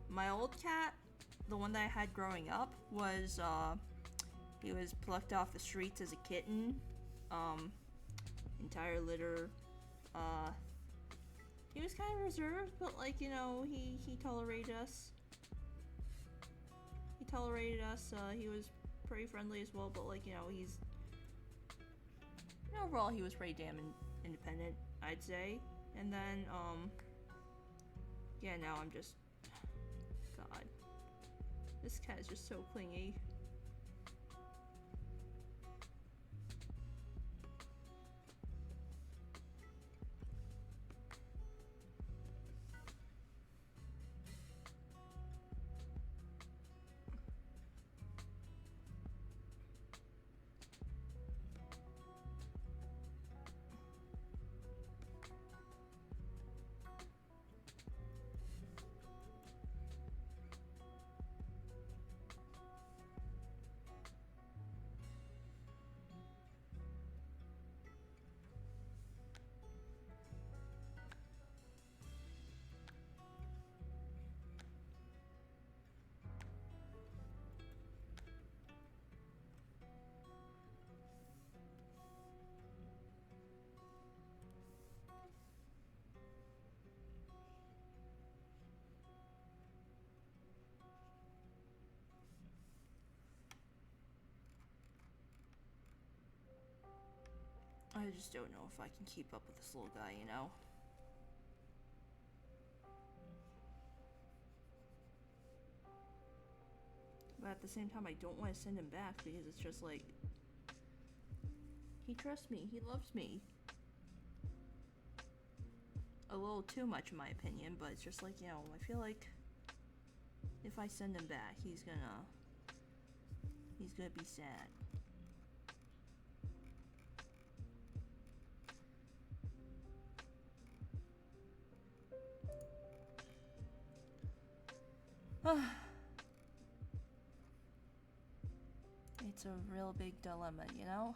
[SPEAKER 1] My old cat, the one that I had growing up, was he was plucked off the streets as a kitten. Entire litter. He was kind of reserved, but like, you know, he tolerated us. He was pretty friendly as well, but like, you know, overall he was pretty damn independent, I'd say. And then, yeah, now I'm just, God, this cat is just so clingy. I just don't know if I can keep up with this little guy, you know? But at the same time, I don't want to send him back because it's just like, he trusts me, he loves me. A little too much in my opinion, but it's just like, you know, I feel like if I send him back, he's gonna be sad. It's a real big dilemma, you know?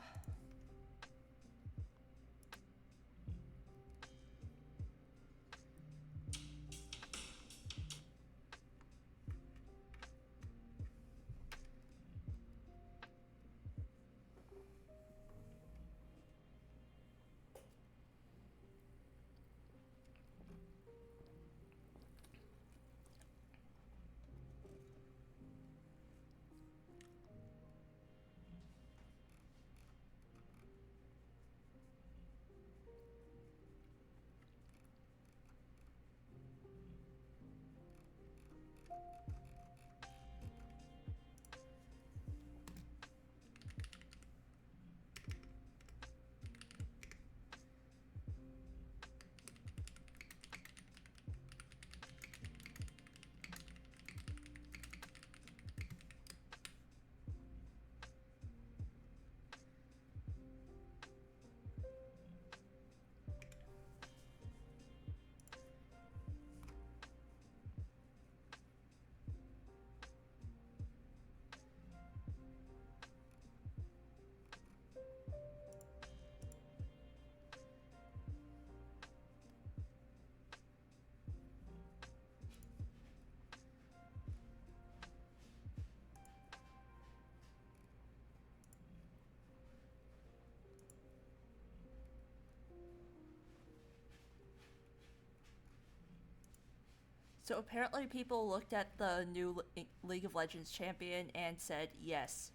[SPEAKER 1] So apparently people looked at the new League of Legends champion and said, yes,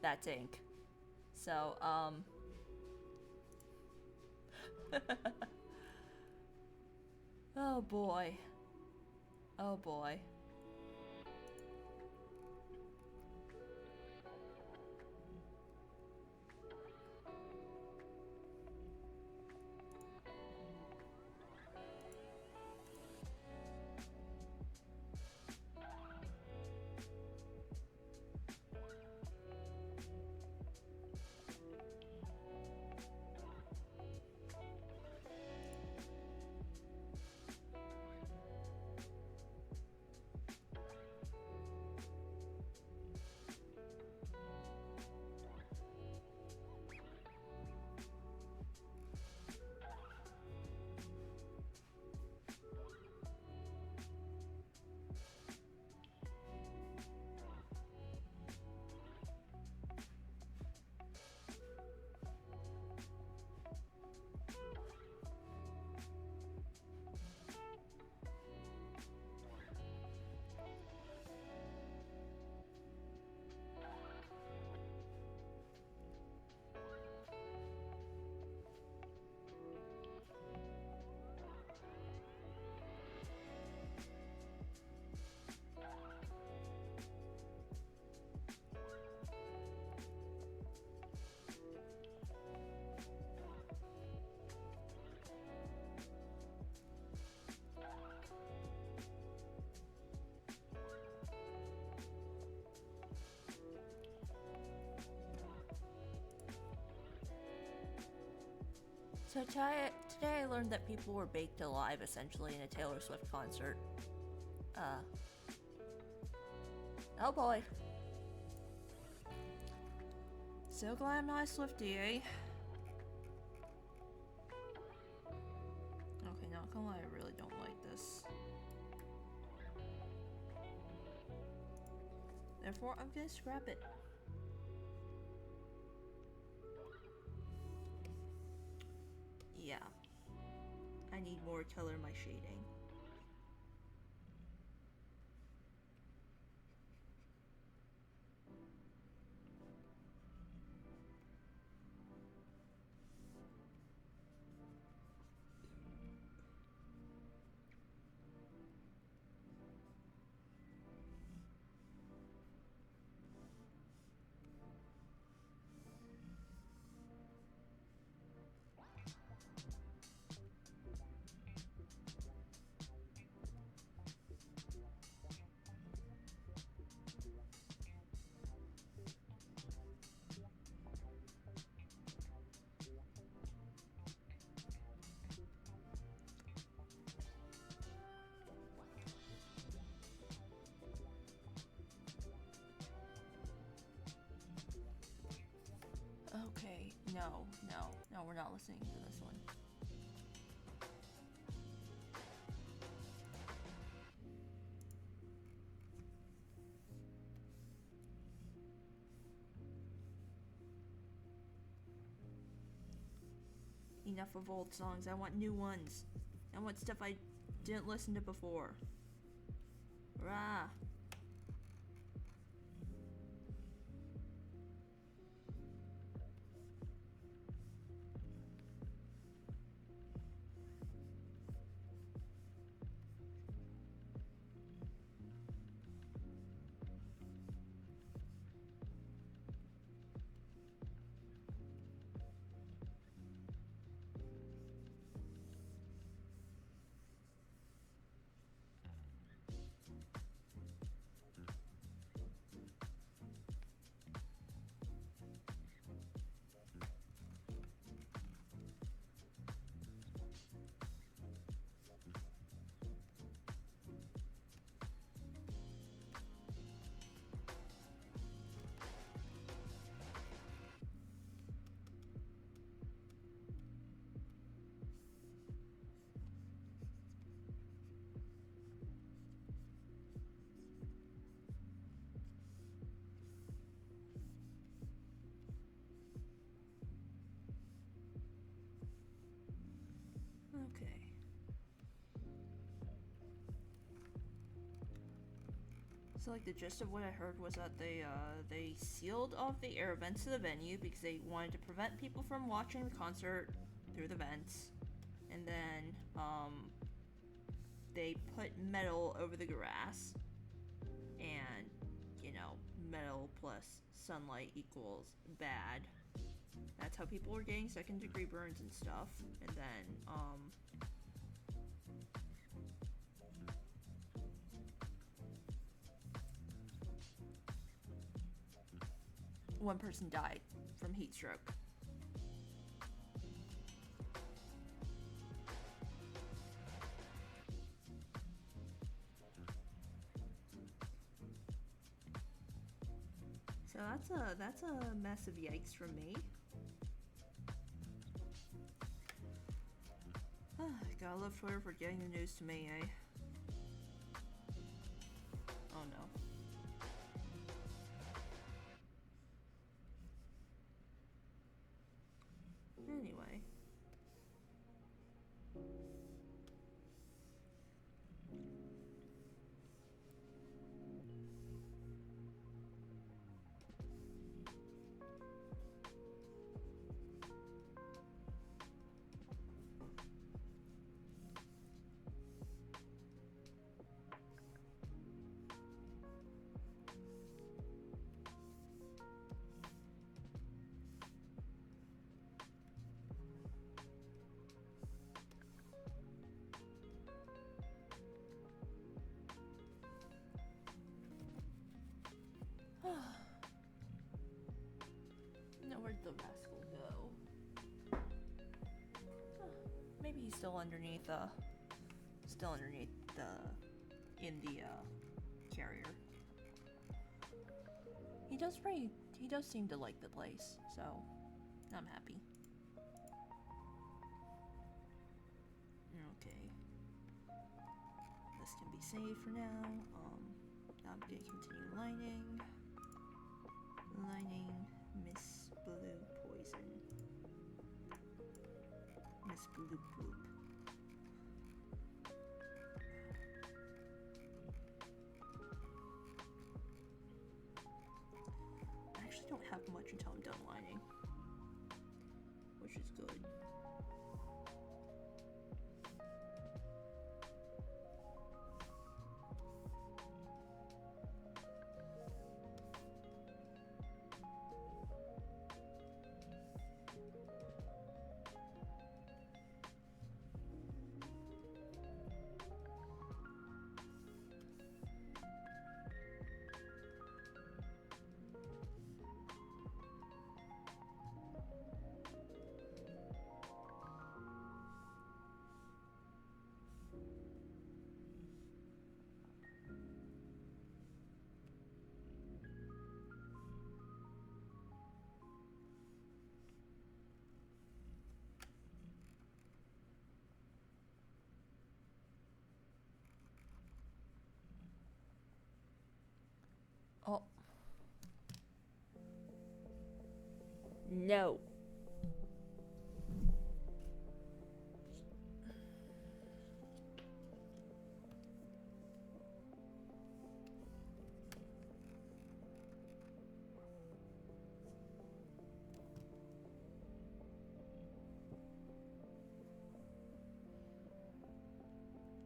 [SPEAKER 1] that's Ink. So, oh boy. Oh boy. So today I learned that people were baked alive essentially in a Taylor Swift concert. Oh boy. So glad I'm not a Swiftie, eh? Okay, not gonna lie, I really don't like this. Therefore, I'm gonna scrap it. Yeah. I need more color in my shading. Okay, no, we're not listening to this one. Enough of old songs, I want new ones. I want stuff I didn't listen to before. Rah! Okay. So like the gist of what I heard was that they sealed off the air vents to the venue because they wanted to prevent people from watching the concert through the vents. And then they put metal over the grass. And, you know, metal plus sunlight equals bad. That's how people were getting second degree burns and stuff. And then one person died from heat stroke. So that's a massive yikes from me. Gotta love Twitter for getting the news to me, eh? Oh no. Anyway. Now where'd the rascal go? still underneath the in the carrier. He does seem to like the place, so I'm happy. Okay. This can be saved for now. I'm gonna continue lining. Lining Miss Blue Poison. Miss Bloop Bloop. I actually don't have much until I'm done lining, which is good. Oh. No.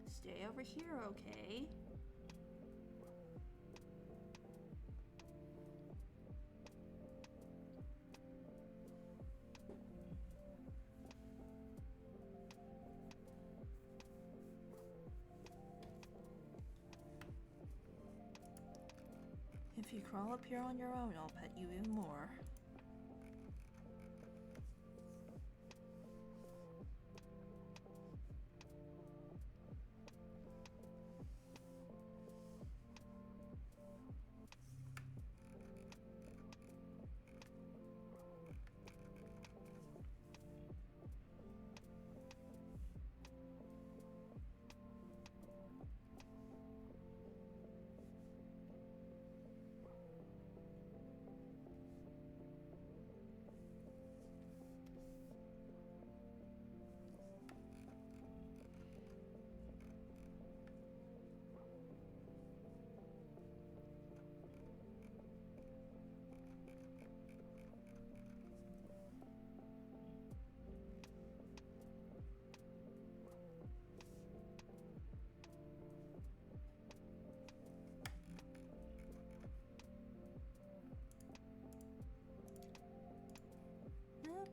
[SPEAKER 1] Stay over here, okay? If you crawl up here on your own, I'll pet you even more.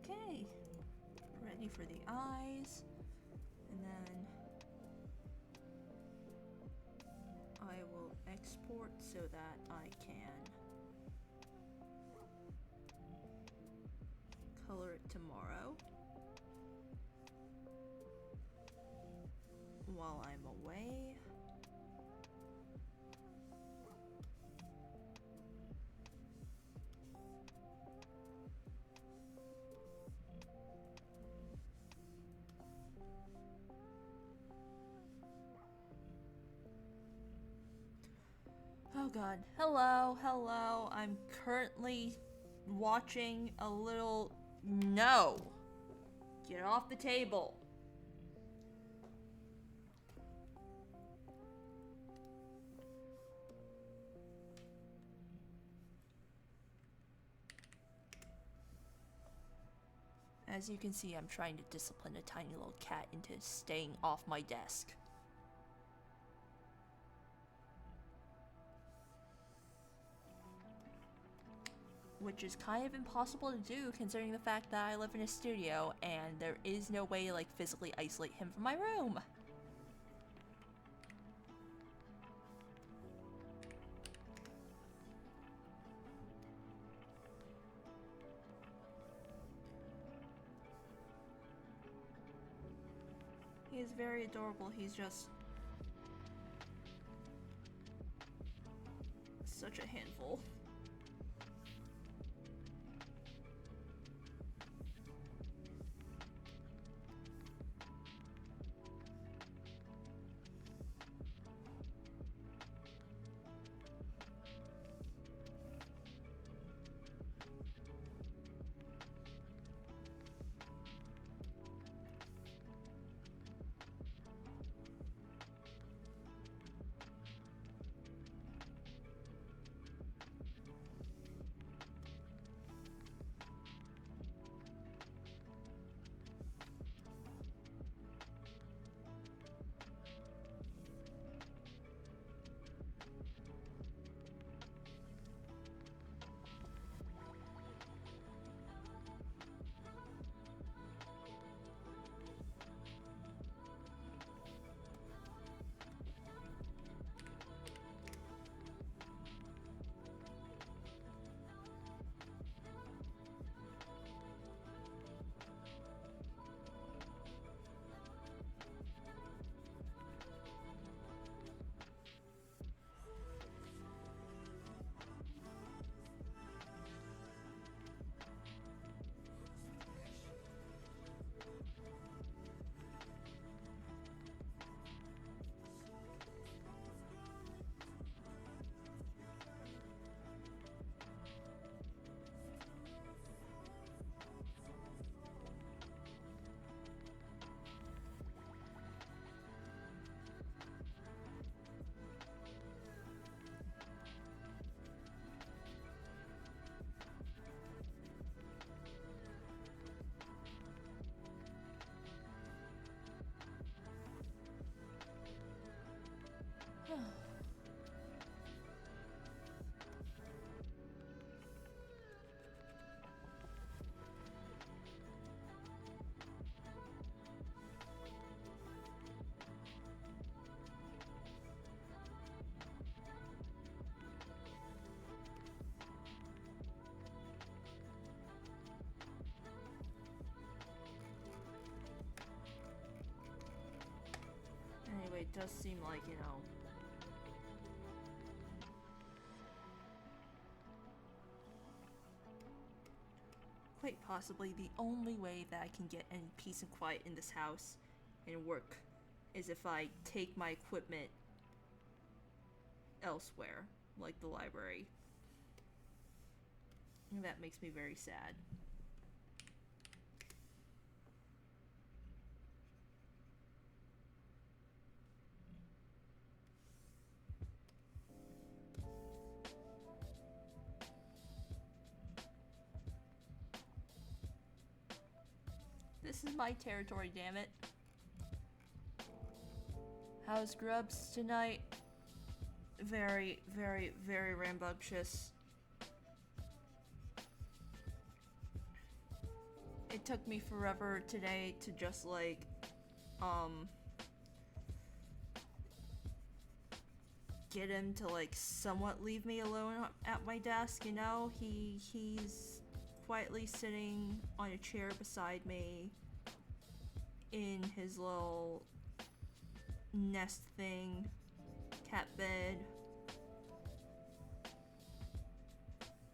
[SPEAKER 1] Okay, ready for the eyes, and then I will export so that I can color it tomorrow while I'm away. Oh god. Hello, hello. I'm currently watching a little... No! Get off the table. As you can see, I'm trying to discipline a tiny little cat into staying off my desk. Which is kind of impossible to do considering the fact that I live in a studio and there is no way to like physically isolate him from my room. is very adorable. He's just such a handful. Anyway, it does seem like, you know, quite possibly the only way that I can get any peace and quiet in this house and work is if I take my equipment elsewhere, like the library. And that makes me very sad. This is my territory, damn it. How's Grubs tonight? Very, very, very rambunctious. It took me forever today to just like, get him to like somewhat leave me alone at my desk, you know? He's quietly sitting on a chair beside me in his little nest thing, cat bed.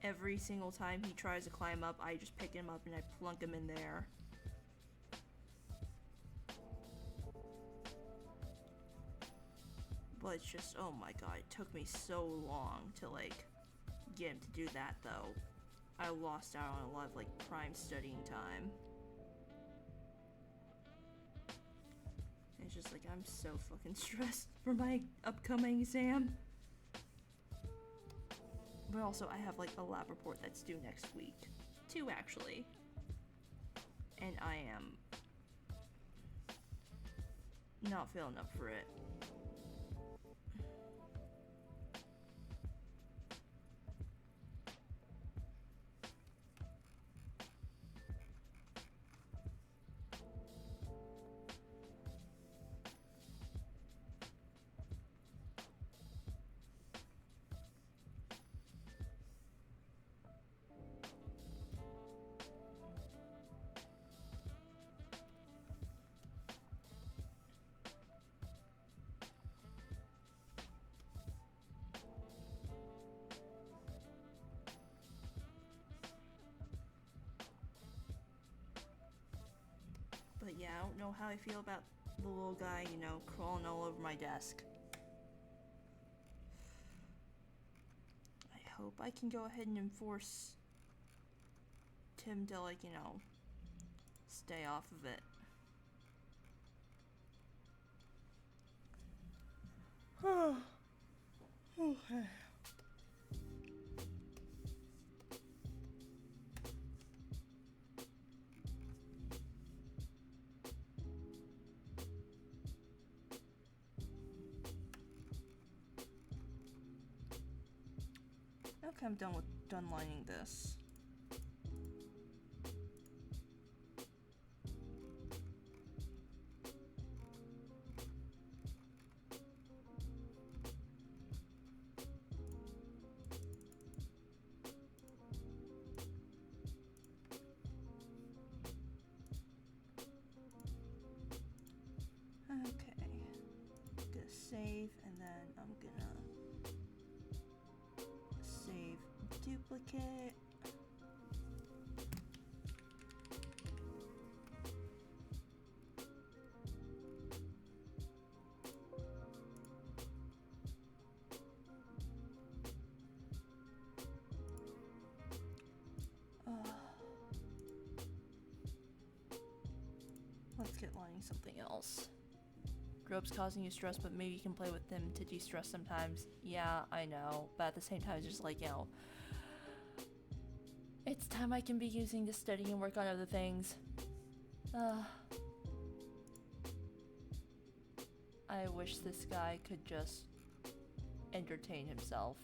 [SPEAKER 1] Every single time he tries to climb up, I just pick him up and I plunk him in there. But it's just, oh my god, it took me so long to like get him to do that though. I lost out on a lot of like prime studying time. It's just like, I'm so fucking stressed for my upcoming exam. But also, I have like a lab report that's due next week. 2 actually. And I am not feeling up for it. yeah, I don't know how I feel about the little guy, you know, crawling all over my desk. I hope I can go ahead and enforce Tim to, like, you know, stay off of it. Okay. Okay, I'm done lining this. Okay, I'm gonna save, and then I'm gonna save duplicate. Let's get lining something else. Grub's causing you stress, but maybe you can play with them to de-stress sometimes. Yeah, I know, but at the same time, it's just like, you know, it's time I can be using to study and work on other things. I wish this guy could just entertain himself.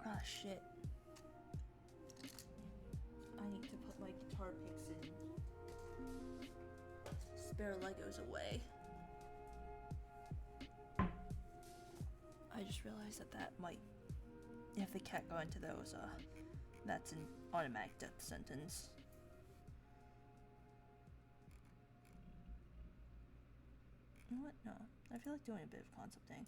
[SPEAKER 1] Ah, shit. I need to put my guitar picks in spare Legos away. I just realized that might, if the cat go into those, that's an automatic death sentence. You know what? No. I feel like doing a bit of concepting.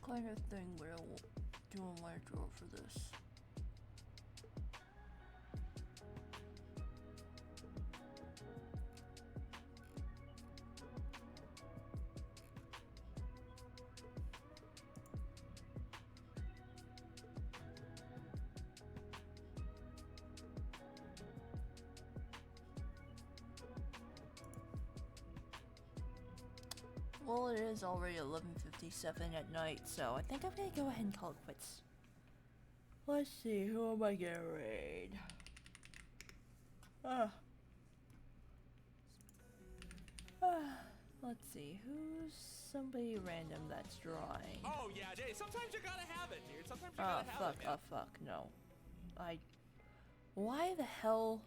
[SPEAKER 1] kind of thing would I do on my drawer for this? Well, it is already 11:57 at night, so I think I'm gonna go ahead and call it quits. Let's see, who am I gonna raid? Let's see, who's somebody random that's drawing?
[SPEAKER 2] Oh yeah, Jay, sometimes you gotta have it, dude. Sometimes you gotta have it.
[SPEAKER 1] Fuck, no. Why the hell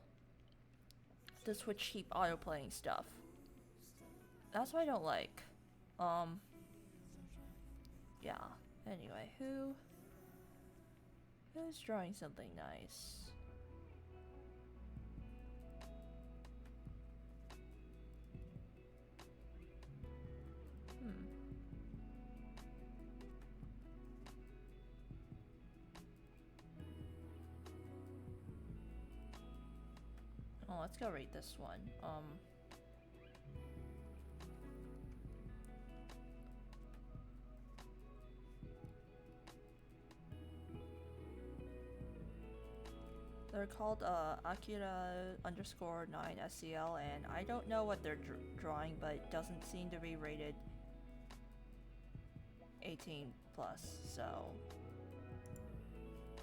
[SPEAKER 1] does Twitch keep auto-playing stuff? That's what I don't like. Yeah. Anyway, who's drawing something nice? Oh, let's go rate this one. They're called Akira_9SCL, and I don't know what they're drawing, but it doesn't seem to be rated 18 plus, so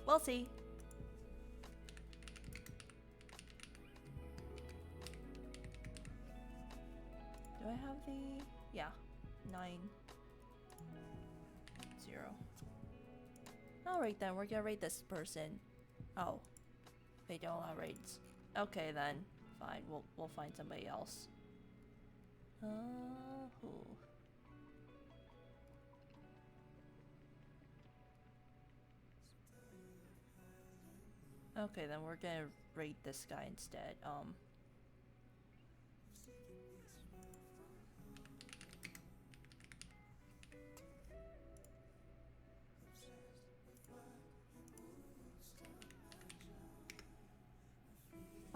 [SPEAKER 1] we'll see. Do I have the... yeah, 9-0. Alright then, we're gonna rate this person. Oh. They don't allow raids. Okay then, fine. We'll find somebody else. Who? Okay then, we're gonna raid this guy instead.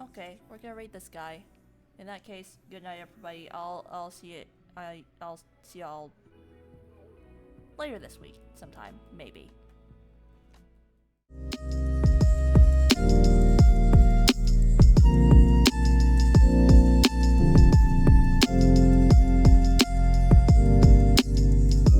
[SPEAKER 1] Okay, we're gonna rate this guy. In that case, good night everybody. I'll see it. I'll see y'all later this week sometime, maybe.